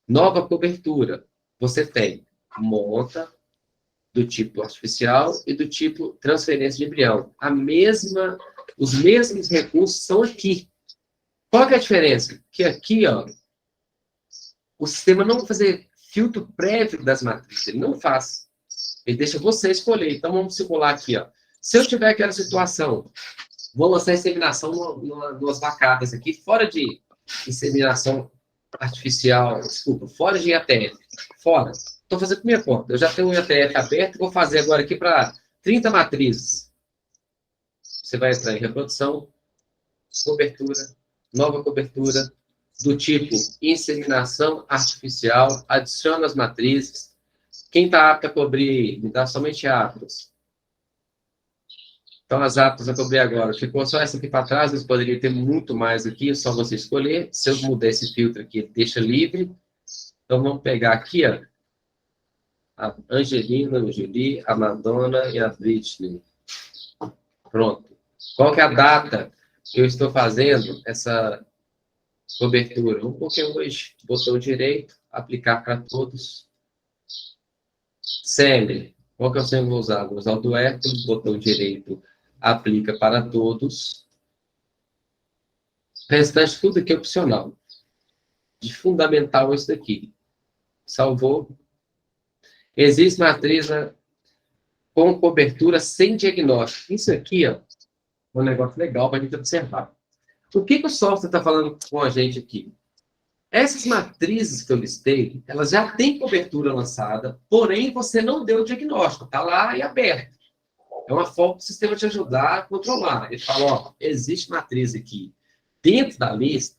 nova cobertura, você tem monta do tipo artificial e do tipo transferência de embrião. Os mesmos recursos são aqui. Qual que é a diferença? Que aqui, ó, o sistema não vai fazer filtro prévio das matrizes, ele não faz. Ele deixa você escolher. Então, vamos simular aqui, ó. Se eu tiver aquela situação, vou lançar inseminação nas vacadas aqui, fora de inseminação artificial, desculpa, fora de IATF, fora. Estou fazendo por minha conta. Eu já tenho um IATF aberto e vou fazer agora aqui para 30 matrizes. Você vai entrar em reprodução, cobertura, nova cobertura, do tipo inseminação artificial, adiciona as matrizes. Quem está apto a cobrir, me dá somente aptos. Então, as aptas a cobrir agora. Ficou só essa aqui para trás, mas poderia ter muito mais aqui, é só você escolher. Se eu mudar esse filtro aqui, ele deixa livre. Então, vamos pegar aqui, ó, a Angelina Jolie, a Madonna e a Britney. Pronto. Qual que é a data que eu estou fazendo essa cobertura? Vamos colocar hoje. Botão direito, aplicar para todos. Sempre. Qual que é o sempre vou usar? Vou usar o do Hércules, botão direito, aplica para todos. O restante tudo aqui é opcional. De fundamental isso daqui. Salvou. Existe matriz com cobertura sem diagnóstico. Isso aqui, ó, é um negócio legal para a gente observar. O que o software está falando com a gente aqui? Essas matrizes que eu listei, elas já têm cobertura lançada, porém você não deu o diagnóstico, está lá e aberto. É uma forma do sistema te ajudar a controlar. Ele fala, ó, existe matriz aqui dentro da lista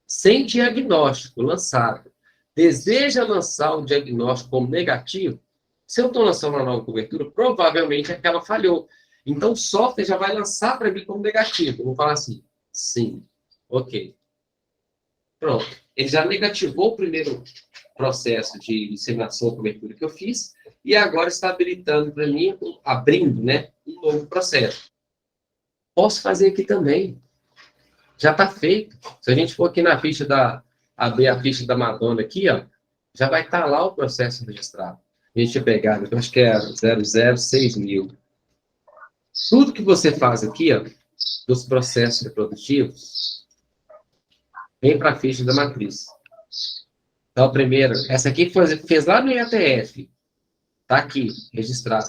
sem diagnóstico lançado. Deseja lançar o diagnóstico como negativo? Se eu estou lançando uma nova cobertura, provavelmente aquela falhou. Então o software já vai lançar para mim como negativo. Eu vou falar assim, sim, ok. Pronto. Ele já negativou o primeiro processo de disseminação da cobertura que eu fiz e agora está habilitando para mim, abrindo, né, um novo processo. Posso fazer aqui também. Já está feito. Se a gente for aqui na ficha abrir a ficha da Madonna aqui, ó, já vai estar lá o processo registrado. A gente pegar, eu acho que é 006.000. Tudo que você faz aqui, ó, dos processos reprodutivos, vem para a ficha da matriz. Então, primeiro, essa aqui fez lá no IATF. Está aqui, registrado.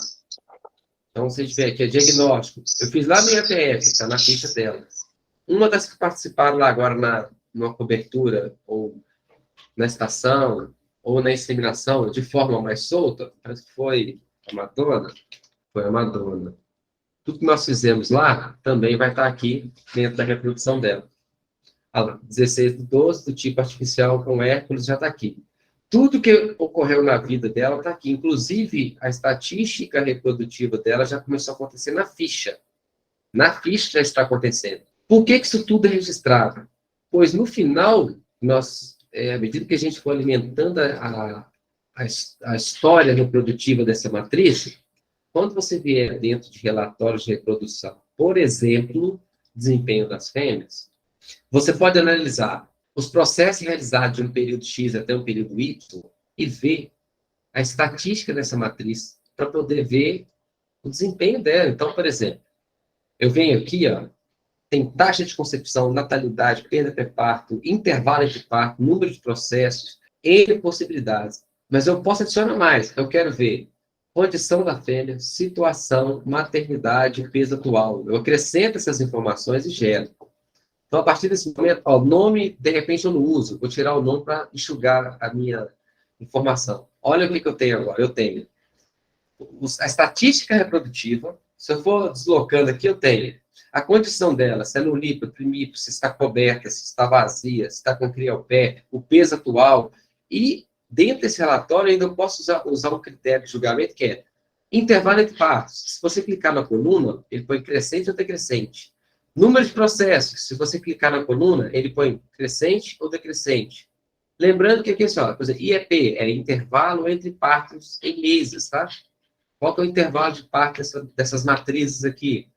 Então, se a gente vê aqui, é diagnóstico. Eu fiz lá no IATF, está na ficha dela. Uma das que participaram lá agora numa cobertura, ou na estação, ou na inseminação, de forma mais solta, parece que foi a Madonna. Foi a Madonna. Tudo que nós fizemos lá também vai estar aqui dentro da reprodução dela. 16/12, do tipo artificial com Hércules, já está aqui. Tudo que ocorreu na vida dela está aqui. Inclusive, a estatística reprodutiva dela já começou a acontecer na ficha. Na ficha já está acontecendo. Por que isso tudo é registrado? Pois, no final, à medida que a gente for alimentando a história reprodutiva dessa matriz, quando você vier dentro de relatórios de reprodução, por exemplo, desempenho das fêmeas, você pode analisar os processos realizados de um período X até um período Y e ver a estatística dessa matriz para poder ver o desempenho dela. Então, por exemplo, eu venho aqui, ó, tem taxa de concepção, natalidade, perda pré-parto, intervalo entre parto, número de processos, N possibilidades. Mas eu posso adicionar mais. Eu quero ver condição da fêmea, situação, maternidade, peso atual. Eu acrescento essas informações e gero. Então, a partir desse momento, ó, nome, de repente eu não uso. Vou tirar o nome para enxugar a minha informação. Olha o que eu tenho agora. Eu tenho a estatística reprodutiva. Se eu for deslocando aqui, eu tenho a condição dela, se é no líquido, primíparo, se está coberta, se está vazia, se está com cria ao pé, o peso atual. E, dentro desse relatório, ainda eu posso usar um critério de julgamento que é intervalo entre partos. Se você clicar na coluna, ele põe crescente ou decrescente. Número de processos, se você clicar na coluna, ele põe crescente ou decrescente. Lembrando que aqui, ó, por exemplo, IEP é intervalo entre partos em meses, tá? Qual que é o intervalo de parto dessas matrizes aqui?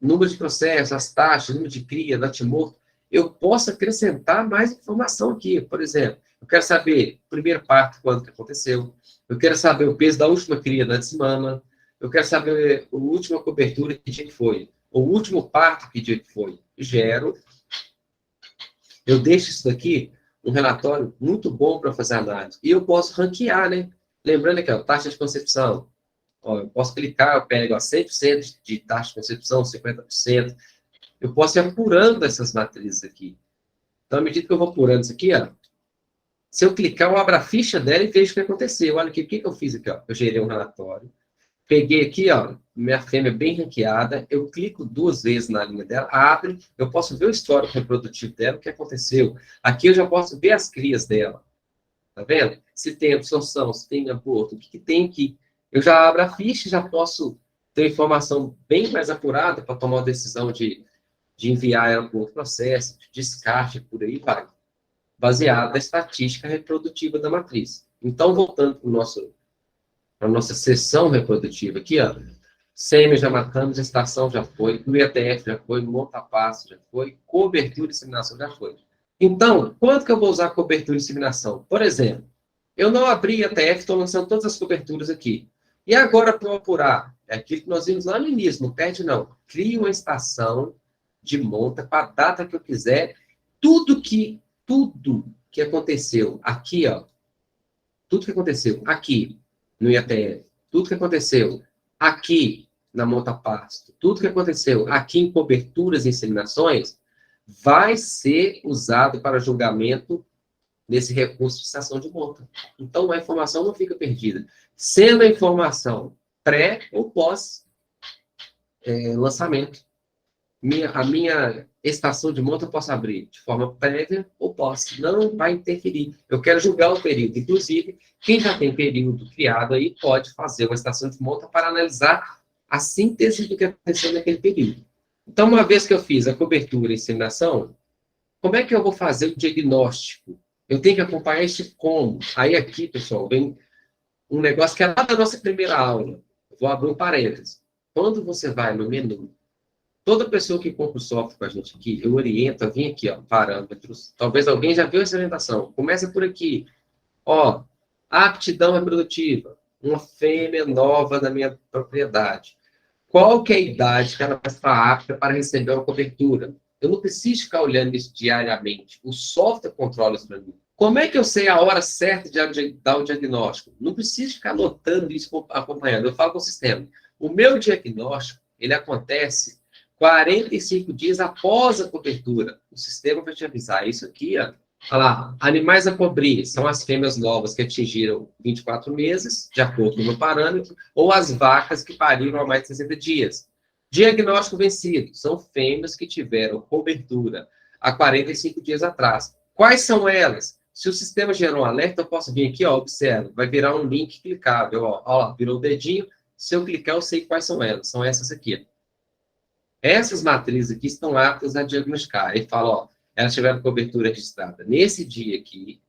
Número de processos, as taxas, número de cria, natimorto. Eu posso acrescentar mais informação aqui. Por exemplo, eu quero saber o primeiro parto, quando que aconteceu. Eu quero saber o peso da última cria da desmama. Eu quero saber a última cobertura, que dia que foi. O último parto, que dia que foi. Gero. Eu deixo isso daqui, um relatório muito bom para fazer análise. E eu posso ranquear, né? Lembrando aqui, ó, taxa de concepção. Ó, eu posso clicar, eu pego 100% de taxa de concepção, 50%. Eu posso ir apurando essas matrizes aqui. Então, à medida que eu vou apurando isso aqui, ó, se eu clicar, eu abro a ficha dela e vejo o que aconteceu. Olha aqui, o que eu fiz aqui? Ó? Eu gerei um relatório. Peguei aqui, ó, minha fêmea bem ranqueada, eu clico 2 vezes na linha dela, abre, eu posso ver o histórico reprodutivo dela, o que aconteceu. Aqui eu já posso ver as crias dela. Tá vendo? Se tem absorção, se tem aborto, o que tem aqui. Eu já abro a ficha e já posso ter informação bem mais apurada para tomar uma decisão de enviar ela para outro processo, de descarte, por aí vai, baseado na estatística reprodutiva da matriz. Então, voltando para a nossa sessão reprodutiva aqui, ó, sêmen já matamos, gestação já foi, o IATF já foi, monta-passo já foi, cobertura e inseminação já foi. Então, quanto que eu vou usar cobertura e inseminação? Por exemplo, eu não abri IATF, estou lançando todas as coberturas aqui. E agora, para eu apurar, é aquilo que nós vimos lá no início, não perde não. Cria uma estação de monta para a data que eu quiser. Tudo que aconteceu aqui, ó, tudo que aconteceu aqui no IATF, tudo que aconteceu aqui na monta pasto, tudo que aconteceu aqui em coberturas e inseminações, vai ser usado para julgamento nesse recurso de estação de monta. Então, a informação não fica perdida. Sendo a informação pré ou pós lançamento. A minha estação de monta eu posso abrir de forma prévia ou pós. Não vai interferir. Eu quero julgar o período. Inclusive, quem já tem período criado aí pode fazer uma estação de monta para analisar a síntese do que aconteceu naquele período. Então, uma vez que eu fiz a cobertura e inseminação, como é que eu vou fazer o diagnóstico? Eu tenho que acompanhar isso como? Aí aqui, pessoal, vem um negócio que é lá da nossa primeira aula. Vou abrir um parênteses. Quando você vai no menu, toda pessoa que compra o software com a gente aqui, eu oriento a vir aqui, ó, parâmetros. Talvez alguém já viu essa orientação. Começa por aqui. Ó, aptidão reprodutiva. Uma fêmea nova na minha propriedade. Qual que é a idade que ela vai estar apta para receber uma cobertura? Eu não preciso ficar olhando isso diariamente. O software controla isso para mim. Como é que eu sei a hora certa de dar o diagnóstico? Não preciso ficar anotando isso, acompanhando. Eu falo com o sistema. O meu diagnóstico, ele acontece 45 dias após a cobertura. O sistema vai te avisar. Isso aqui, ó. Olha lá, animais a cobrir são as fêmeas novas que atingiram 24 meses, de acordo com o meu parâmetro, ou as vacas que pariram há mais de 60 dias. Diagnóstico vencido são fêmeas que tiveram cobertura há 45 dias atrás. Quais são elas? Se o sistema gerou um alerta, eu posso vir aqui, ó, observa, vai virar um link clicável, ó, ó, virou o dedinho, se eu clicar eu sei quais são elas, são essas aqui. Essas matrizes aqui estão aptas a diagnosticar. Ele fala, ó, elas tiveram cobertura registrada nesse dia aqui,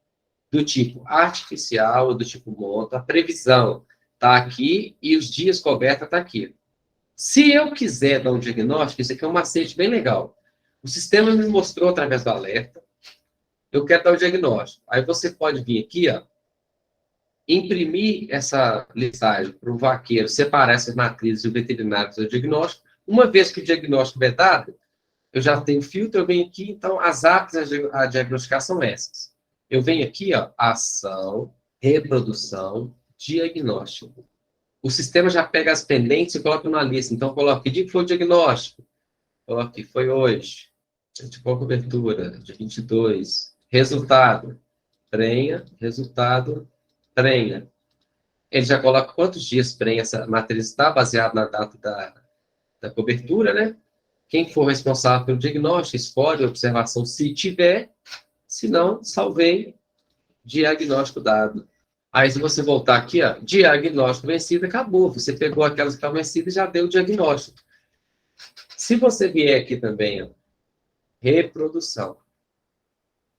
do tipo artificial ou do tipo monta, a previsão está aqui e os dias coberta está aqui. Se eu quiser dar um diagnóstico, isso aqui é um macete bem legal. O sistema me mostrou através do alerta, eu quero dar o diagnóstico. Aí você pode vir aqui, ó, imprimir essa listagem para o vaqueiro, separar essas matrizes e o veterinário fazer o diagnóstico. Uma vez que o diagnóstico é dado, eu já tenho filtro, eu venho aqui, então as aptas a diagnosticar são essas. Eu venho aqui, ó, ação, reprodução, diagnóstico. O sistema já pega as pendentes e coloca na lista. Então, coloca que dia que foi o diagnóstico. Coloca que foi hoje. De qual cobertura? De 22. Resultado. Prenha. Resultado. Prenha. Ele já coloca quantos dias prenha essa matriz está, baseado na data da cobertura, né? Quem for responsável pelo diagnóstico, escolhe a observação se tiver. Se não, salvei diagnóstico dado. Aí, se você voltar aqui, ó, diagnóstico vencido, acabou. Você pegou aquelas que estão vencidas e já deu o diagnóstico. Se você vier aqui também, ó, reprodução,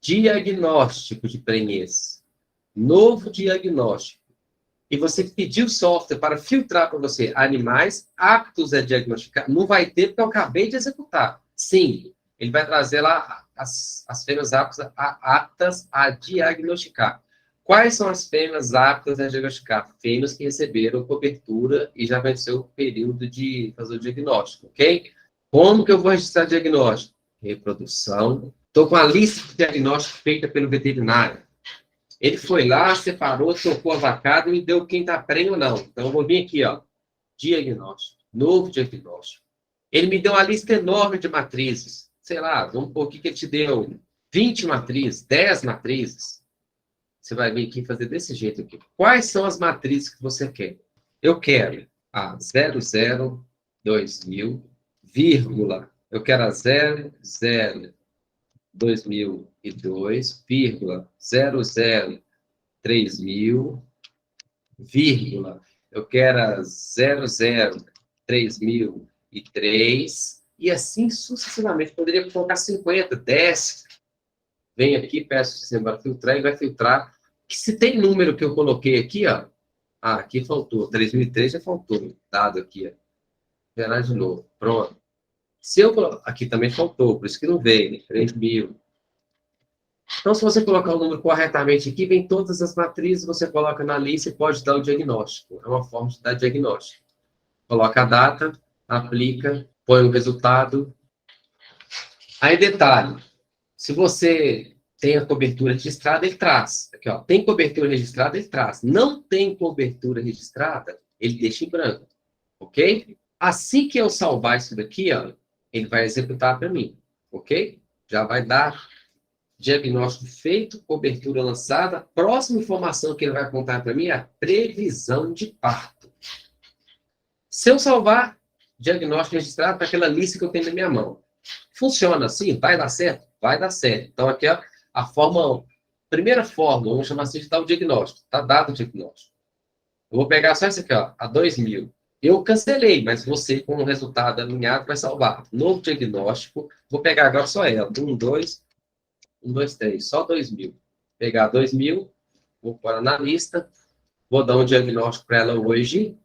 diagnóstico de prenhez, novo diagnóstico, e você pedir o software para filtrar para você animais aptos a diagnosticar, não vai ter, porque eu acabei de executar. Sim, ele vai trazer lá as fêmeas aptas a diagnosticar. Quais são as fêmeas aptas a diagnosticar? Fêmeas que receberam cobertura e já venceu o período de fazer o diagnóstico, ok? Como que eu vou registrar diagnóstico? Reprodução. Estou com a lista de diagnóstico feita pelo veterinário. Ele foi lá, separou, trocou a vacada e me deu quem está prenho ou não. Então, eu vou vir aqui, ó, diagnóstico, novo diagnóstico. Ele me deu uma lista enorme de matrizes. Sei lá, vamos pôr aqui que ele te deu 20 matrizes, 10 matrizes. Você vai vir aqui e fazer desse jeito aqui. Quais são as matrizes que você quer? Eu quero a 00, 2000, vírgula. Eu quero a 00, 2002, vírgula, 00, 3000, vírgula. Eu quero a 00, 3.003, e assim sucessivamente. Poderia colocar 50, 10. Vem aqui, peço que você vai filtrar e vai filtrar. Que se tem número que eu coloquei aqui, ó. Ah, aqui faltou. 3.003 já faltou. Dado aqui, ó. Gerar de novo. Pronto. Se eu colocar... Aqui também faltou, por isso que não veio, né? 3.000. Então, se você colocar o número corretamente aqui, vem todas as matrizes, você coloca na lista e pode dar o diagnóstico. É uma forma de dar diagnóstico. Coloca a data, aplica, põe o resultado. Aí, detalhe. Se você tem a cobertura registrada, ele traz. Aqui, ó, tem cobertura registrada, ele traz. Não tem cobertura registrada, ele deixa em branco. Ok? Assim que eu salvar isso daqui, ó, ele vai executar para mim. Ok? Já vai dar diagnóstico feito, cobertura lançada. Próxima informação que ele vai contar para mim é a previsão de parto. Se eu salvar diagnóstico registrado para aquela lista que eu tenho na minha mão, funciona assim? Vai dar certo? Vai dar certo. Então, aqui é a forma, primeira forma, vamos chamar assim de dar o diagnóstico. Está dado o diagnóstico. Eu vou pegar só esse aqui, ó, a 2.000. Eu cancelei, mas você, com o resultado alinhado, vai salvar. Novo diagnóstico. Vou pegar agora só ela. 1, 2, 3. Só 2.000. Pegar 2.000, vou pôr na lista. Vou dar um diagnóstico para ela hoje.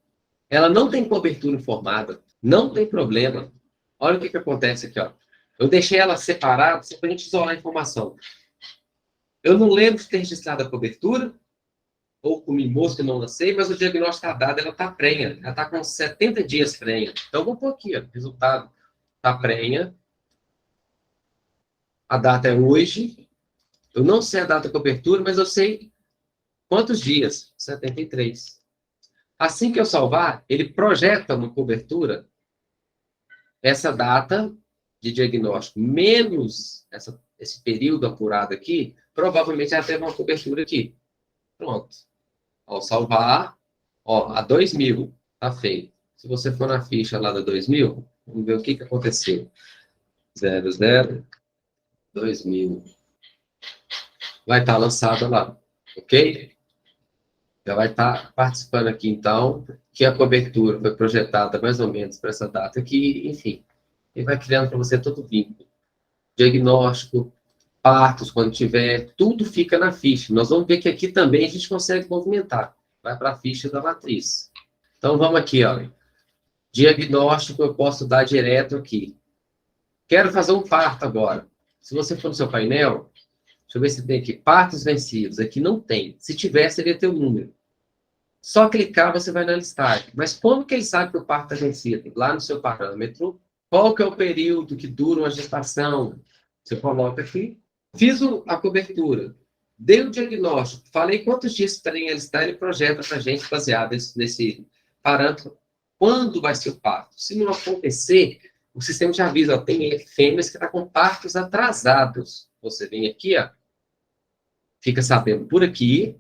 Ela não tem cobertura informada. Não tem problema. Olha o que acontece aqui, ó. Eu deixei ela separada só para a gente isolar a informação. Eu não lembro de ter registrado a cobertura, ou comi mosca, não lancei, mas o diagnóstico está dado, ela está prenha. Ela está com 70 dias prenha. Então, vou pôr aqui, ó, resultado. Está prenha. A data é hoje. Eu não sei a data da cobertura, mas eu sei quantos dias. 73. Assim que eu salvar, ele projeta uma cobertura, essa data de diagnóstico, menos esse período apurado aqui, provavelmente ela teve uma cobertura aqui. Pronto. Ao salvar, ó, a 2.000, tá feito. Se você for na ficha lá da 2.000, vamos ver o que aconteceu. 00, 2.000. Vai estar lançada lá, ok? Já vai estar participando aqui, então, que a cobertura foi projetada mais ou menos para essa data aqui, enfim. Ele vai criando para você todo o vínculo. Diagnóstico, partos, quando tiver, tudo fica na ficha. Nós vamos ver que aqui também a gente consegue movimentar. Vai para a ficha da matriz. Então, vamos aqui, ó. Diagnóstico eu posso dar direto aqui. Quero fazer um parto agora. Se você for no seu painel, deixa eu ver se tem aqui, partos vencidos. Aqui não tem. Se tivesse, seria ter o número. Só clicar, você vai na listagem. Mas como que ele sabe que o parto está vencido? Lá no seu parâmetro, qual que é o período que dura uma gestação? Você coloca aqui. Fiz a cobertura. Dei o diagnóstico. Falei quantos dias tem ele está, ele projeta para a gente, baseado nesse parâmetro, quando vai ser o parto. Se não acontecer, o sistema te avisa, ó, tem fêmeas que estão com partos atrasados. Você vem aqui, ó, fica sabendo por aqui,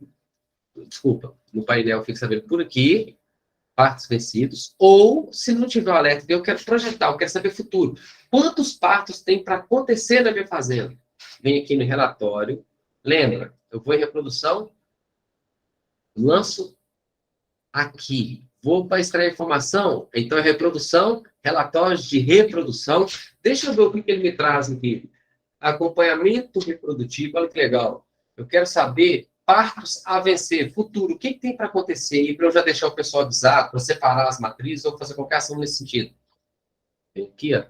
desculpa, no painel fica sabendo por aqui, partos vencidos, ou, se não tiver o alerta, eu quero projetar, eu quero saber futuro. Quantos partos tem para acontecer na minha fazenda? Vem aqui no relatório, lembra, eu vou em reprodução, lanço aqui. Vou para extrair informação, então é reprodução, relatórios de reprodução. Deixa eu ver o que ele me traz aqui. Acompanhamento reprodutivo, olha que legal. Eu quero saber partos a vencer, futuro, o que tem para acontecer? E para eu já deixar o pessoal avisado, para separar as matrizes ou fazer qualquer ação nesse sentido. Vem aqui, ó.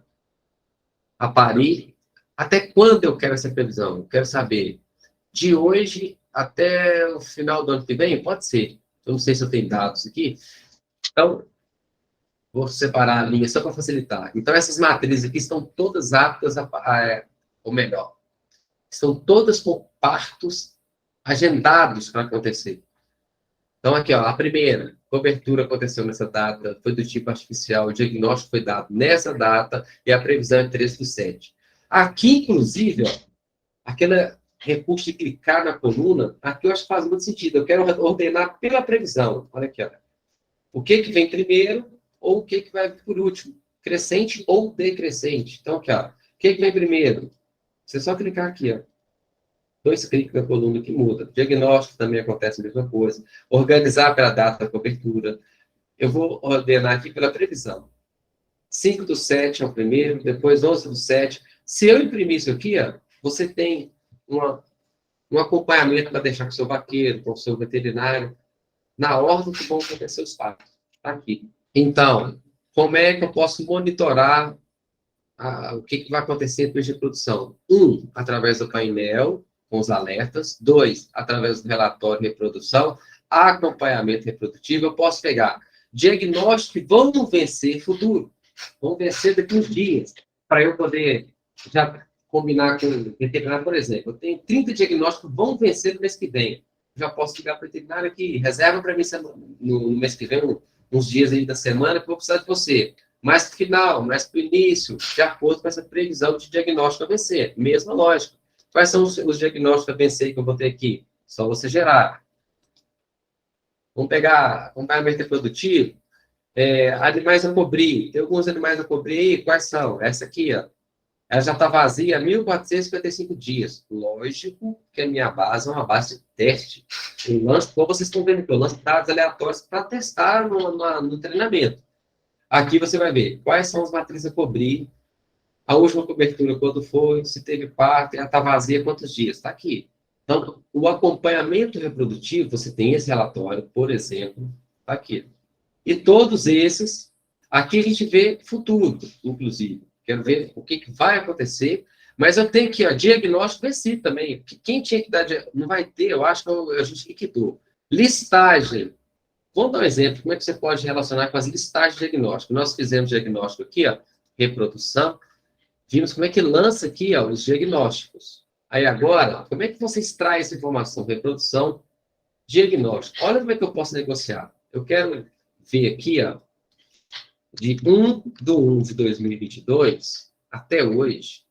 A parir. Até quando eu quero essa previsão? Eu quero saber de hoje até o final do ano que vem? Pode ser. Eu não sei se eu tenho dados aqui. Então, vou separar a linha só para facilitar. Então, essas matrizes aqui estão todas aptas ou melhor, estão todas com partos agendados para acontecer. Então, aqui, ó, a primeira, cobertura aconteceu nessa data, foi do tipo artificial, o diagnóstico foi dado nessa data e a previsão é 3/7. Aqui, inclusive, ó, aquele recurso de clicar na coluna, aqui eu acho que faz muito sentido. Eu quero ordenar pela previsão. Olha aqui, ó. O que vem primeiro ou o que vai por último? Crescente ou decrescente. Então, aqui, ó. O que vem primeiro? Você só clicar aqui, ó. 2 cliques na coluna que muda. Diagnóstico também acontece a mesma coisa. Organizar pela data da cobertura. Eu vou ordenar aqui pela previsão. 5/7 é o primeiro, depois 11/7. Se eu imprimir isso aqui, ó, você tem um acompanhamento para deixar com o seu vaqueiro, com o seu veterinário, na ordem que vão acontecer os partos. Está aqui. Então, como é que eu posso monitorar o que vai acontecer depois de produção? Através do painel, com os alertas. 2, através do relatório de reprodução. Acompanhamento reprodutivo. Eu posso pegar diagnósticos que vão vencer futuro. Vão vencer daqui uns dias. Para eu poder já combinar com o veterinário, por exemplo. Eu tenho 30 diagnósticos que vão vencer no mês que vem. Já posso ligar para o veterinário aqui. Reserva para mim no mês que vem, uns dias aí da semana, que eu vou precisar de você. Mais para o final, mais para o início, de acordo com essa previsão de diagnóstico a vencer. Mesma lógica. Quais são os diagnósticos a vencer que eu vou ter aqui? Só você gerar. Vamos pegar acompanhamento reprodutivo. Animais a cobrir. Tem alguns animais a cobrir aí. Quais são? Essa aqui, ó. Ela já está vazia há 1.455 dias. Lógico que a minha base é uma base de teste. Eu lanço, como vocês estão vendo aqui, eu lanço dados aleatórios para testar no treinamento. Aqui você vai ver quais são as matrizes a cobrir, a última cobertura quando foi, se teve parto, ela está vazia quantos dias. Está aqui. Então, o acompanhamento reprodutivo, você tem esse relatório, por exemplo, está aqui. E todos esses, aqui a gente vê futuro, inclusive. Quero ver o que vai acontecer, mas eu tenho que, diagnóstico vencido também. Quem tinha que dar, não vai ter, eu acho que a gente liquidou. Listagem. Vamos dar um exemplo, como é que você pode relacionar com as listagens de diagnóstico. Nós fizemos diagnóstico aqui, ó, reprodução, vimos como é que lança aqui, ó, os diagnósticos. Aí agora, como é que você extrai essa informação? Reprodução, diagnóstico. Olha como é que eu posso negociar. Eu quero ver aqui, ó, de 1/1 de 2022 até hoje,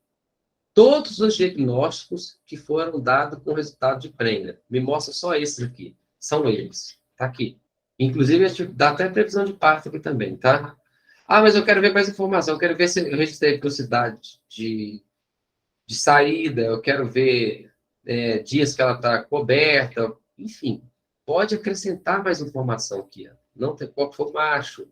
todos os diagnósticos que foram dados com resultado de prenha. Me mostra só esses aqui. São eles. Tá aqui. Inclusive, dá até previsão de parto aqui também, tá? Mas eu quero ver mais informação. Eu quero ver se eu registrei velocidade de saída. Eu quero ver dias que ela está coberta. Enfim, pode acrescentar mais informação aqui. Ó. Não tem qual for macho.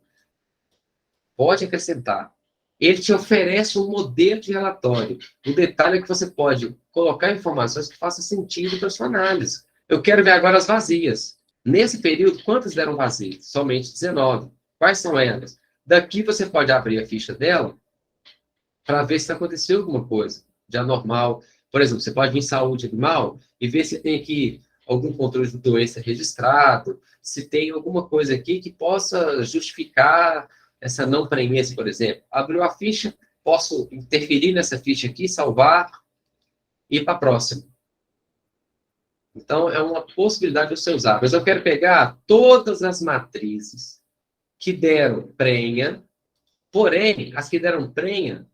Pode acrescentar. Ele te oferece um modelo de relatório. O detalhe é que você pode colocar informações que façam sentido para a sua análise. Eu quero ver agora as vazias. Nesse período, quantas deram vazias? Somente 19. Quais são elas? Daqui você pode abrir a ficha dela para ver se aconteceu alguma coisa de anormal. Por exemplo, você pode vir em saúde animal e ver se tem aqui algum controle de doença registrado, se tem alguma coisa aqui que possa justificar essa não prenhez, por exemplo. Abriu a ficha, posso interferir nessa ficha aqui, salvar e ir para a próxima. Então, é uma possibilidade de você usar. Mas eu quero pegar todas as matrizes que deram prenha, porém, as que deram prenha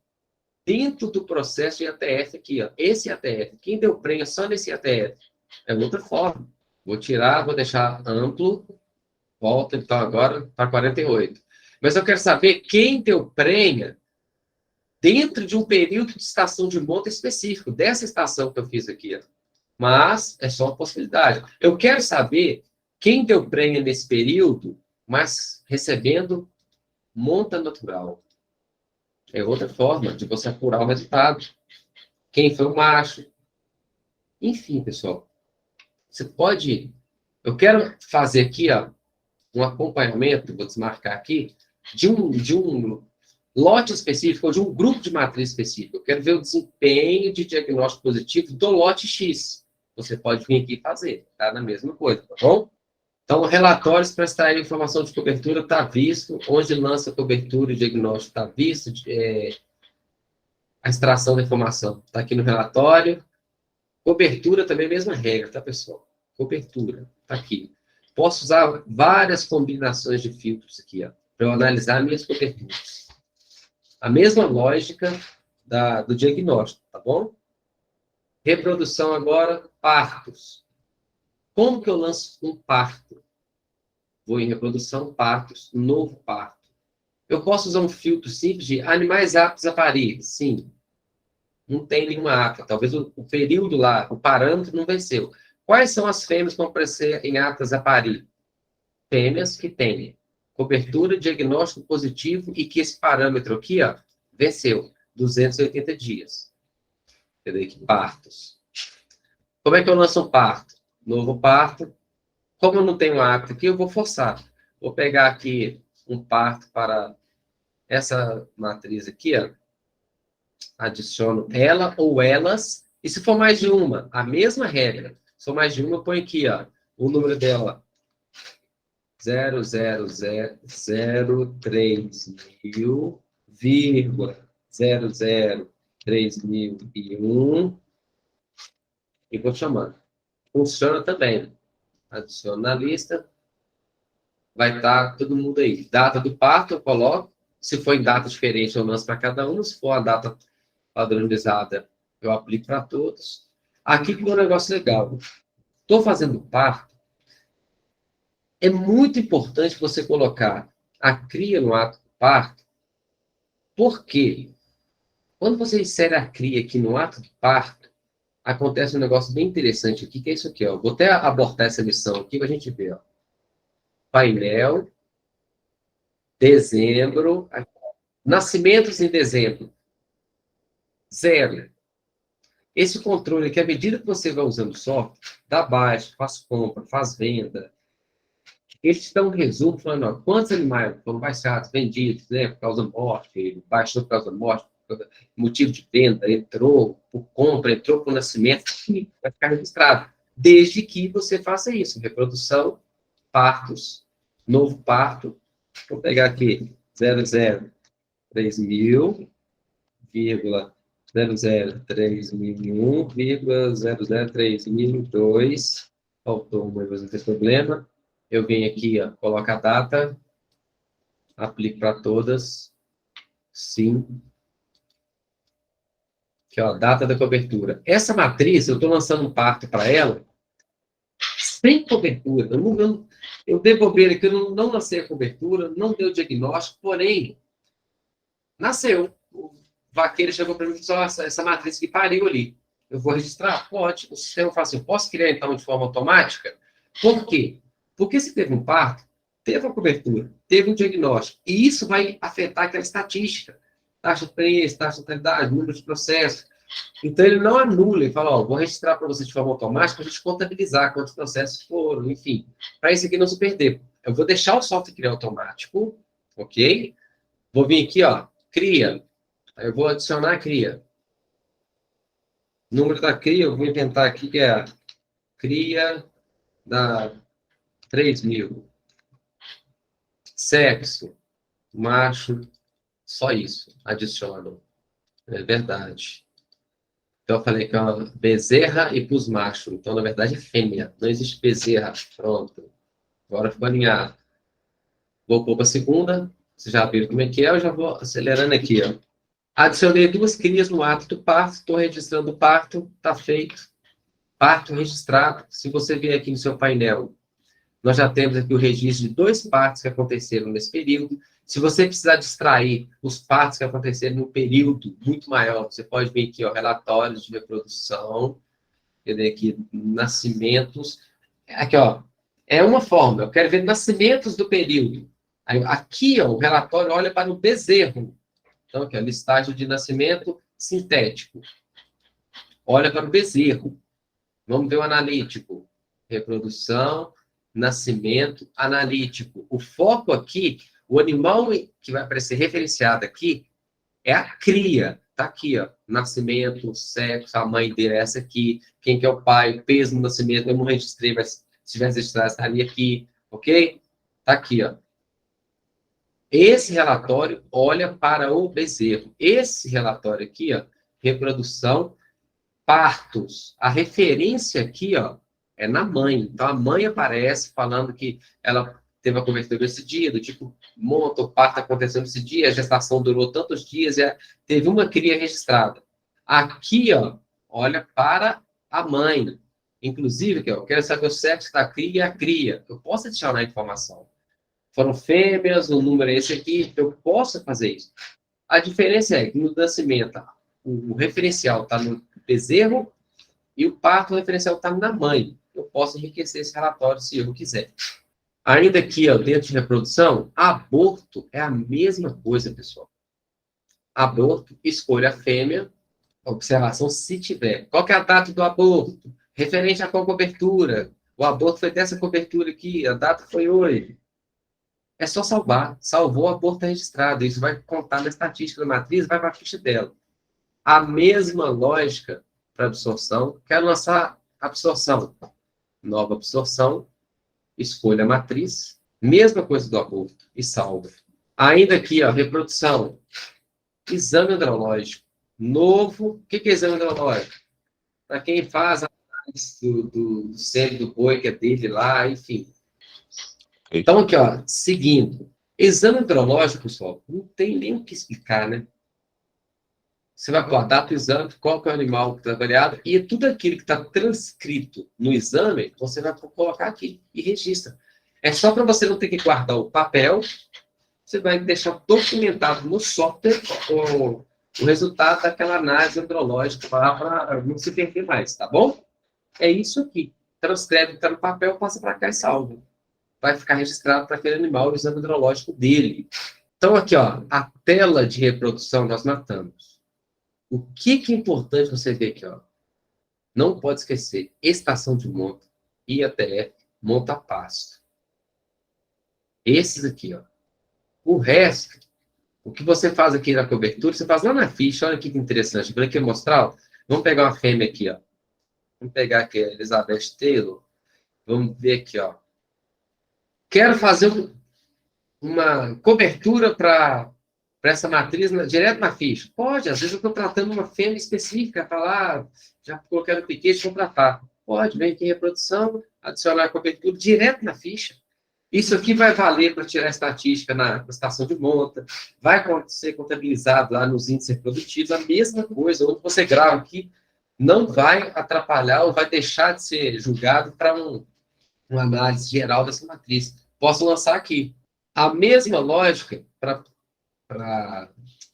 dentro do processo de ATF aqui, ó. Esse ATF, quem deu prenha só nesse ATF? É outra forma. Vou tirar, vou deixar amplo, volta então agora para 48. Mas eu quero saber quem deu prenha dentro de um período de estação de monta específico, dessa estação que eu fiz aqui, ó. Mas é só uma possibilidade. Eu quero saber quem deu prenha nesse período, mas recebendo monta natural. É outra forma de você apurar o resultado. Quem foi o macho. Enfim, pessoal. Você pode... Eu quero fazer aqui, ó, um acompanhamento, vou desmarcar aqui, de um lote específico, ou de um grupo de matriz específico. Eu quero ver o desempenho de diagnóstico positivo do lote X. Você pode vir aqui e fazer, tá? Na mesma coisa, tá bom? Então, relatórios para extrair informação de cobertura está visto, onde lança a cobertura e diagnóstico está visto, a extração da informação está aqui no relatório. Cobertura também é a mesma regra, tá, pessoal? Cobertura, está aqui. Posso usar várias combinações de filtros aqui, ó, para eu analisar minhas coberturas. A mesma lógica do diagnóstico, tá bom? Reprodução agora, partos. Como que eu lanço um parto? Vou em reprodução, partos, novo parto. Eu posso usar um filtro simples de animais aptos a parir? Sim. Não tem nenhuma apta. Talvez o período lá, o parâmetro não venceu. Quais são as fêmeas que vão aparecer em aptas a parir? Fêmeas que têm cobertura, diagnóstico positivo e que esse parâmetro aqui, ó, venceu 280 dias. Entendeu? Aqui, partos. Como é que eu lanço um parto? Novo parto. Como eu não tenho hábito aqui, eu vou forçar. Vou pegar aqui um parto para essa matriz aqui, ó. Adiciono ela ou elas. E se for mais de uma, a mesma regra. Se for mais de uma, eu ponho aqui, ó, o número dela. 00003.000, 003.001 e vou chamando. Funciona também. Adiciono na lista. Vai estar todo mundo aí. Data do parto, eu coloco. Se for em data diferente, eu lanço para cada um. Se for a data padronizada, eu aplico para todos. Aqui que é um negócio legal. Estou fazendo parto. É muito importante você colocar a cria no ato do parto. Por quê? Quando você insere a cria aqui no ato do parto, acontece um negócio bem interessante aqui, que é isso aqui, ó. Vou até abortar essa lição aqui para a gente ver, ó. Painel, dezembro, nascimentos em dezembro, 0. Esse controle aqui, à medida que você vai usando o software, dá baixo, faz compra, faz venda, eles te dão um resumo falando, ó, quantos animais foram baixados, vendidos, né, por causa da morte, baixou por causa da morte, motivo de venda, entrou por compra, entrou por nascimento, vai ficar registrado. Desde que você faça isso, reprodução, partos, novo parto, vou pegar aqui, 003.000, 003.001,003.002, faltou uma, mas não tem problema. Eu venho aqui, ó, coloco a data, aplico para todas, sim. Aqui, ó, data da cobertura. Essa matriz, eu estou lançando um parto para ela, sem cobertura. Eu dei bobeira aqui, eu não lancei a cobertura, não deu diagnóstico, porém, nasceu. O vaqueiro chegou para mim e falou, essa matriz que pariu ali. Eu vou registrar? Pode. O sistema fala assim, posso criar então de forma automática? Por quê? Porque se teve um parto, teve uma cobertura, teve um diagnóstico, e isso vai afetar aquela estatística. Taxa de preço, taxa de natalidade, número de processo. Então, ele não anula, ele fala, ó, vou registrar para você de forma automática, para a gente contabilizar quantos processos foram, enfim, para isso aqui não se perder. Eu vou deixar o software criar automático, ok? Vou vir aqui, ó, cria. Aí eu vou adicionar a cria. Número da cria, eu vou inventar aqui que é a cria da 3.000. Sexo, macho, só isso. Adiciono. É verdade. Então, eu falei que é uma bezerra e pus macho. Então, na verdade, é fêmea. Não existe bezerra. Pronto. Agora ficou alinhado. Vou pôr para a segunda. Vocês já viram como é que é. Eu já vou acelerando aqui, ó. Adicionei 2 crias no ato do parto. Estou registrando o parto. Está feito. Parto registrado. Se você vier aqui no seu painel, nós já temos aqui o registro de 2 partos que aconteceram nesse período. Se você precisar distrair os partos que aconteceram num período muito maior, você pode vir aqui, ó, relatórios de reprodução, aqui, nascimentos. Aqui, ó, é uma forma. Eu quero ver nascimentos do período. Aí, aqui, ó, o relatório olha para o bezerro. Então, aqui, ó, listagem de nascimento sintético. Olha para o bezerro. Vamos ver o analítico. Reprodução, nascimento, analítico. O foco aqui, o animal que vai aparecer referenciado aqui, é a cria. Está aqui, ó. Nascimento, sexo, a mãe dele é essa aqui. Quem que é o pai, peso no nascimento, eu não registrei, mas se tivesse registrado, estaria aqui. Ok? Está aqui, ó. Esse relatório olha para o bezerro. Esse relatório aqui, ó, reprodução, partos. A referência aqui, ó, é na mãe. Então, a mãe aparece falando que ela teve a cobertura esse dia, do tipo, monta, o parto aconteceu nesse dia, a gestação durou tantos dias, e teve uma cria registrada. Aqui, ó, olha para a mãe. Inclusive, aqui, ó, eu quero saber o sexo da cria e a cria. Eu posso adicionar a informação. Foram fêmeas, o número é esse aqui, eu posso fazer isso. A diferença é que no nascimento, o referencial está no bezerro e o parto, o referencial está na mãe. Eu posso enriquecer esse relatório se eu quiser. Ainda aqui, ó, dentro de reprodução, aborto é a mesma coisa, pessoal. Aborto, escolha a fêmea, observação se tiver. Qual que é a data do aborto? Referente a qual cobertura? O aborto foi dessa cobertura aqui, a data foi hoje. É só salvar. Salvou, o aborto registrado. Isso vai contar na estatística da matriz, vai para a ficha dela. A mesma lógica para absorção. Quero lançar absorção. Nova absorção. Escolha a matriz. Mesma coisa do aborto. E salva. Ainda aqui, ó, reprodução. Exame andrológico. Novo. O que é exame andrológico? Para quem faz a análise do sangue do boi, que é dele lá, enfim. Então, aqui, ó, seguindo. Exame andrológico, pessoal, não tem nem o que explicar, né? Você vai pôr a data do exame, qual que é o animal que está avaliado, e tudo aquilo que está transcrito no exame, você vai colocar aqui e registra. É só para você não ter que guardar o papel, você vai deixar documentado no software o resultado daquela análise andrológica para não se perder mais, tá bom? É isso aqui. Transcreve, está no papel, passa para cá e salva. Vai ficar registrado para aquele animal o exame andrológico dele. Então, aqui, ó, a tela de reprodução nós matamos. O que é importante você ver aqui, ó? Não pode esquecer, estação de monta, IATF, monta pasto. Esses aqui, ó. O resto, o que você faz aqui na cobertura, você faz lá na ficha, olha que interessante. Vou aqui mostrar, ó. Vamos pegar uma fêmea aqui, ó. Vamos pegar aqui a Elizabeth Taylor. Vamos ver aqui, ó. Quero fazer uma cobertura para essa matriz direto na ficha. Pode, às vezes eu estou tratando uma fêmea específica, para lá, já coloquei no piquete, vou tratar. Pode, vem aqui em reprodução, adicionar a cobertura direto na ficha. Isso aqui vai valer para tirar a estatística na estação de monta, vai ser contabilizado lá nos índices reprodutivos, a mesma coisa, onde você grava aqui, não vai atrapalhar ou vai deixar de ser julgado para uma análise geral dessa matriz. Posso lançar aqui. A mesma lógica para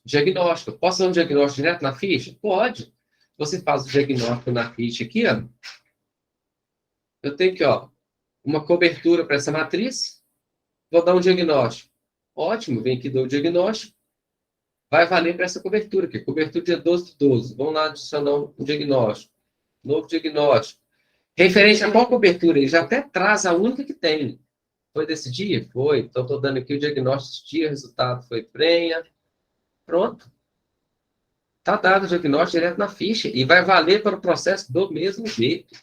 diagnóstico. Posso fazer um diagnóstico direto na ficha? Pode. Você faz o diagnóstico na ficha aqui, ó. Eu tenho aqui, ó, uma cobertura para essa matriz. Vou dar um diagnóstico. Ótimo, vem aqui, dou o diagnóstico. Vai valer para essa cobertura aqui. Cobertura dia 12 de 12. Vamos lá adicionar um diagnóstico. Novo diagnóstico. Referente a qual cobertura? Ele já até traz a única que tem. Foi desse dia? Foi. Então, estou dando aqui o diagnóstico desse dia, o resultado foi prenha. Pronto. Está dado o diagnóstico direto na ficha e vai valer para o processo do mesmo jeito.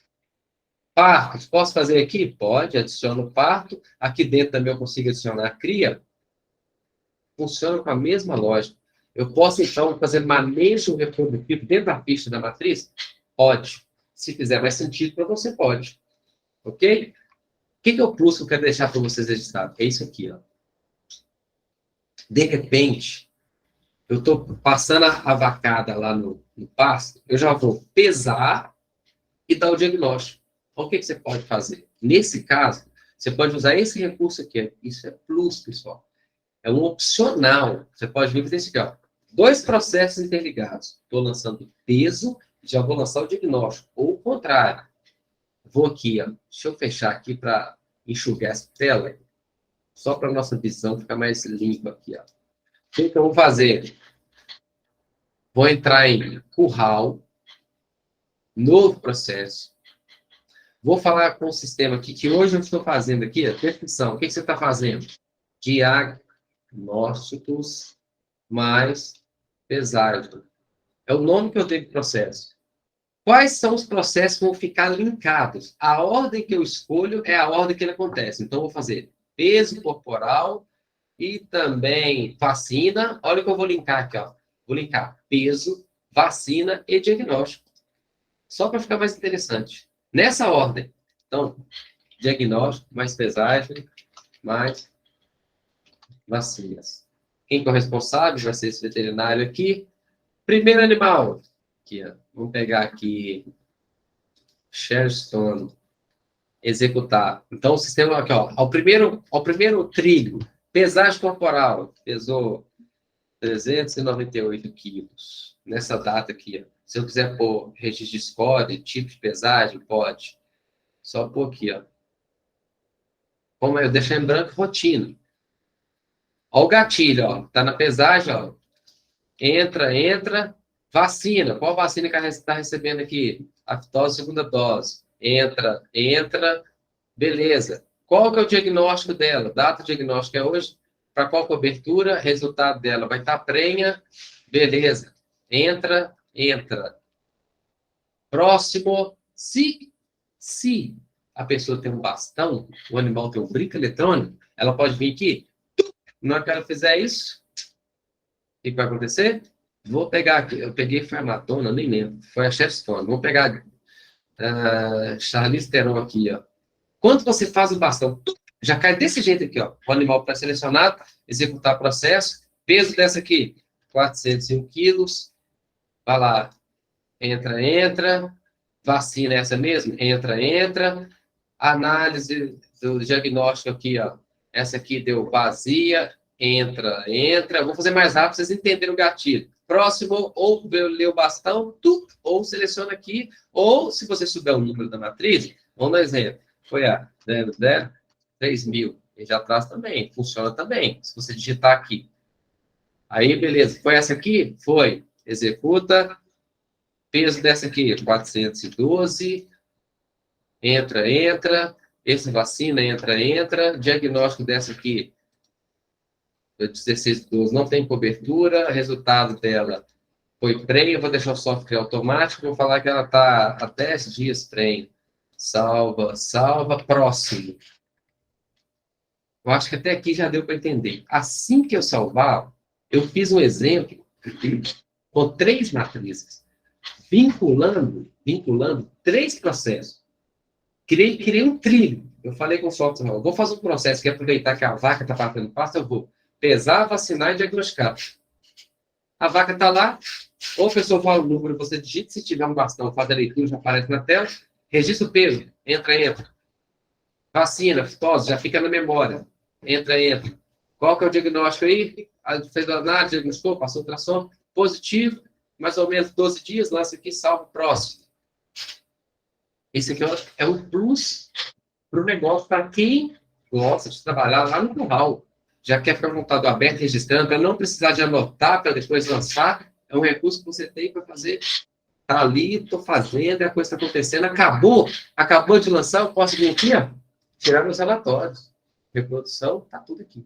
Partos, posso fazer aqui? Pode, adiciono o parto. Aqui dentro também eu consigo adicionar a cria. Funciona com a mesma lógica. Eu posso, então, fazer manejo reprodutivo dentro da ficha da matriz? Pode. Se fizer mais sentido para você, pode. Ok? O que é o plus que eu quero deixar para vocês registrados? É isso aqui, ó. De repente, eu estou passando a vacada lá no pasto, eu já vou pesar e dar o diagnóstico. Então, o que você pode fazer? Nesse caso, você pode usar esse recurso aqui. Isso é plus, pessoal. É um opcional. Você pode vir com esse aqui, ó. 2 processos interligados. Estou lançando peso e já vou lançar o diagnóstico. Ou o contrário. Vou aqui, ó. Deixa eu fechar aqui para enxugar essa tela. Só para a nossa visão ficar mais limpa aqui, ó. O que eu vou fazer? Vou entrar em curral, novo processo. Vou falar com o sistema aqui, que hoje eu estou fazendo aqui, a descrição. O que você está fazendo? Diagnósticos mais pesagem. É o nome que eu dei para o processo. Quais são os processos que vão ficar linkados? A ordem que eu escolho é a ordem que ele acontece. Então, eu vou fazer peso corporal e também vacina. Olha o que eu vou linkar aqui, ó. Vou linkar peso, vacina e diagnóstico. Só para ficar mais interessante. Nessa ordem. Então, diagnóstico, mais pesagem, mais vacinas. Quem é o responsável vai ser esse veterinário aqui. Primeiro animal. Aqui, ó. Vamos pegar aqui Sherstone. Executar. Então, o sistema aqui, ó. Ao primeiro trilho, pesagem corporal. Pesou 398 quilos. Nessa data aqui, ó. Se eu quiser pôr registro de score, tipo de pesagem, pode. Só pôr aqui, ó. Como eu deixei em branco, rotina. Ó o gatilho, ó. Tá na pesagem, ó. Entra. Vacina. Qual vacina que ela está recebendo aqui? A dose, segunda dose. Entra. Beleza. Qual que é o diagnóstico dela? Data diagnóstica é hoje. Para qual cobertura? Resultado dela vai estar prenha. Beleza. Entra. Próximo. Se a pessoa tem um bastão, o animal tem um brinco eletrônico, ela pode vir aqui. Na hora que ela fizer isso, o que vai acontecer? Vou pegar aqui. Eu peguei foi a Madonna, nem lembro. Foi a Chefstone. Vou pegar Charlize Theron aqui, ó. Quando você faz o bastão, já cai desse jeito aqui, ó. O animal está selecionado, executar processo. Peso dessa aqui, 401 quilos. Vai lá. Entra. Vacina é essa mesmo? Entra. Análise do diagnóstico aqui, ó. Essa aqui deu vazia. Entra. Vou fazer mais rápido, vocês entenderam o gatilho. Próximo, ou lê o bastão, ou seleciona aqui, ou se você souber o número da matriz, vamos dar exemplo. Foi a 3.000. Ele já traz também, funciona também, se você digitar aqui. Aí, beleza. Foi essa aqui? Foi. Executa. Peso dessa aqui, 412. Entra. Essa vacina, entra. Diagnóstico dessa aqui, 1612, não tem cobertura. Resultado dela foi prêmio. Eu vou deixar o software automático. Vou falar que ela está há 10 dias prêmio. Salva. Próximo. Eu acho que até aqui já deu para entender. Assim que eu salvar, eu fiz um exemplo com 3 matrizes, vinculando 3 processos. Criei um trilho. Eu falei com o software, vou fazer um processo que aproveitar que a vaca está batendo pasto, eu vou pesar, vacinar e diagnosticar. A vaca está lá, ou a pessoa fala o número, você digita, se tiver um bastão, faz a leitura, já aparece na tela, registra o peso, entra. Vacina, fitose, já fica na memória, entra. Qual que é o diagnóstico aí? Fez a análise, diagnosticou, passou ultrassom, positivo, mais ou menos 12 dias, lança aqui, salva, próximo. Esse aqui é um plus para o negócio, para quem gosta de trabalhar lá no curral. Já quer ficar com o computador aberto, registrando, para não precisar de anotar, para depois lançar. É um recurso que você tem para fazer. Está ali, estou fazendo, a coisa está acontecendo, acabou de lançar, eu posso vir aqui, ó, tirar meus relatórios. Reprodução, está tudo aqui.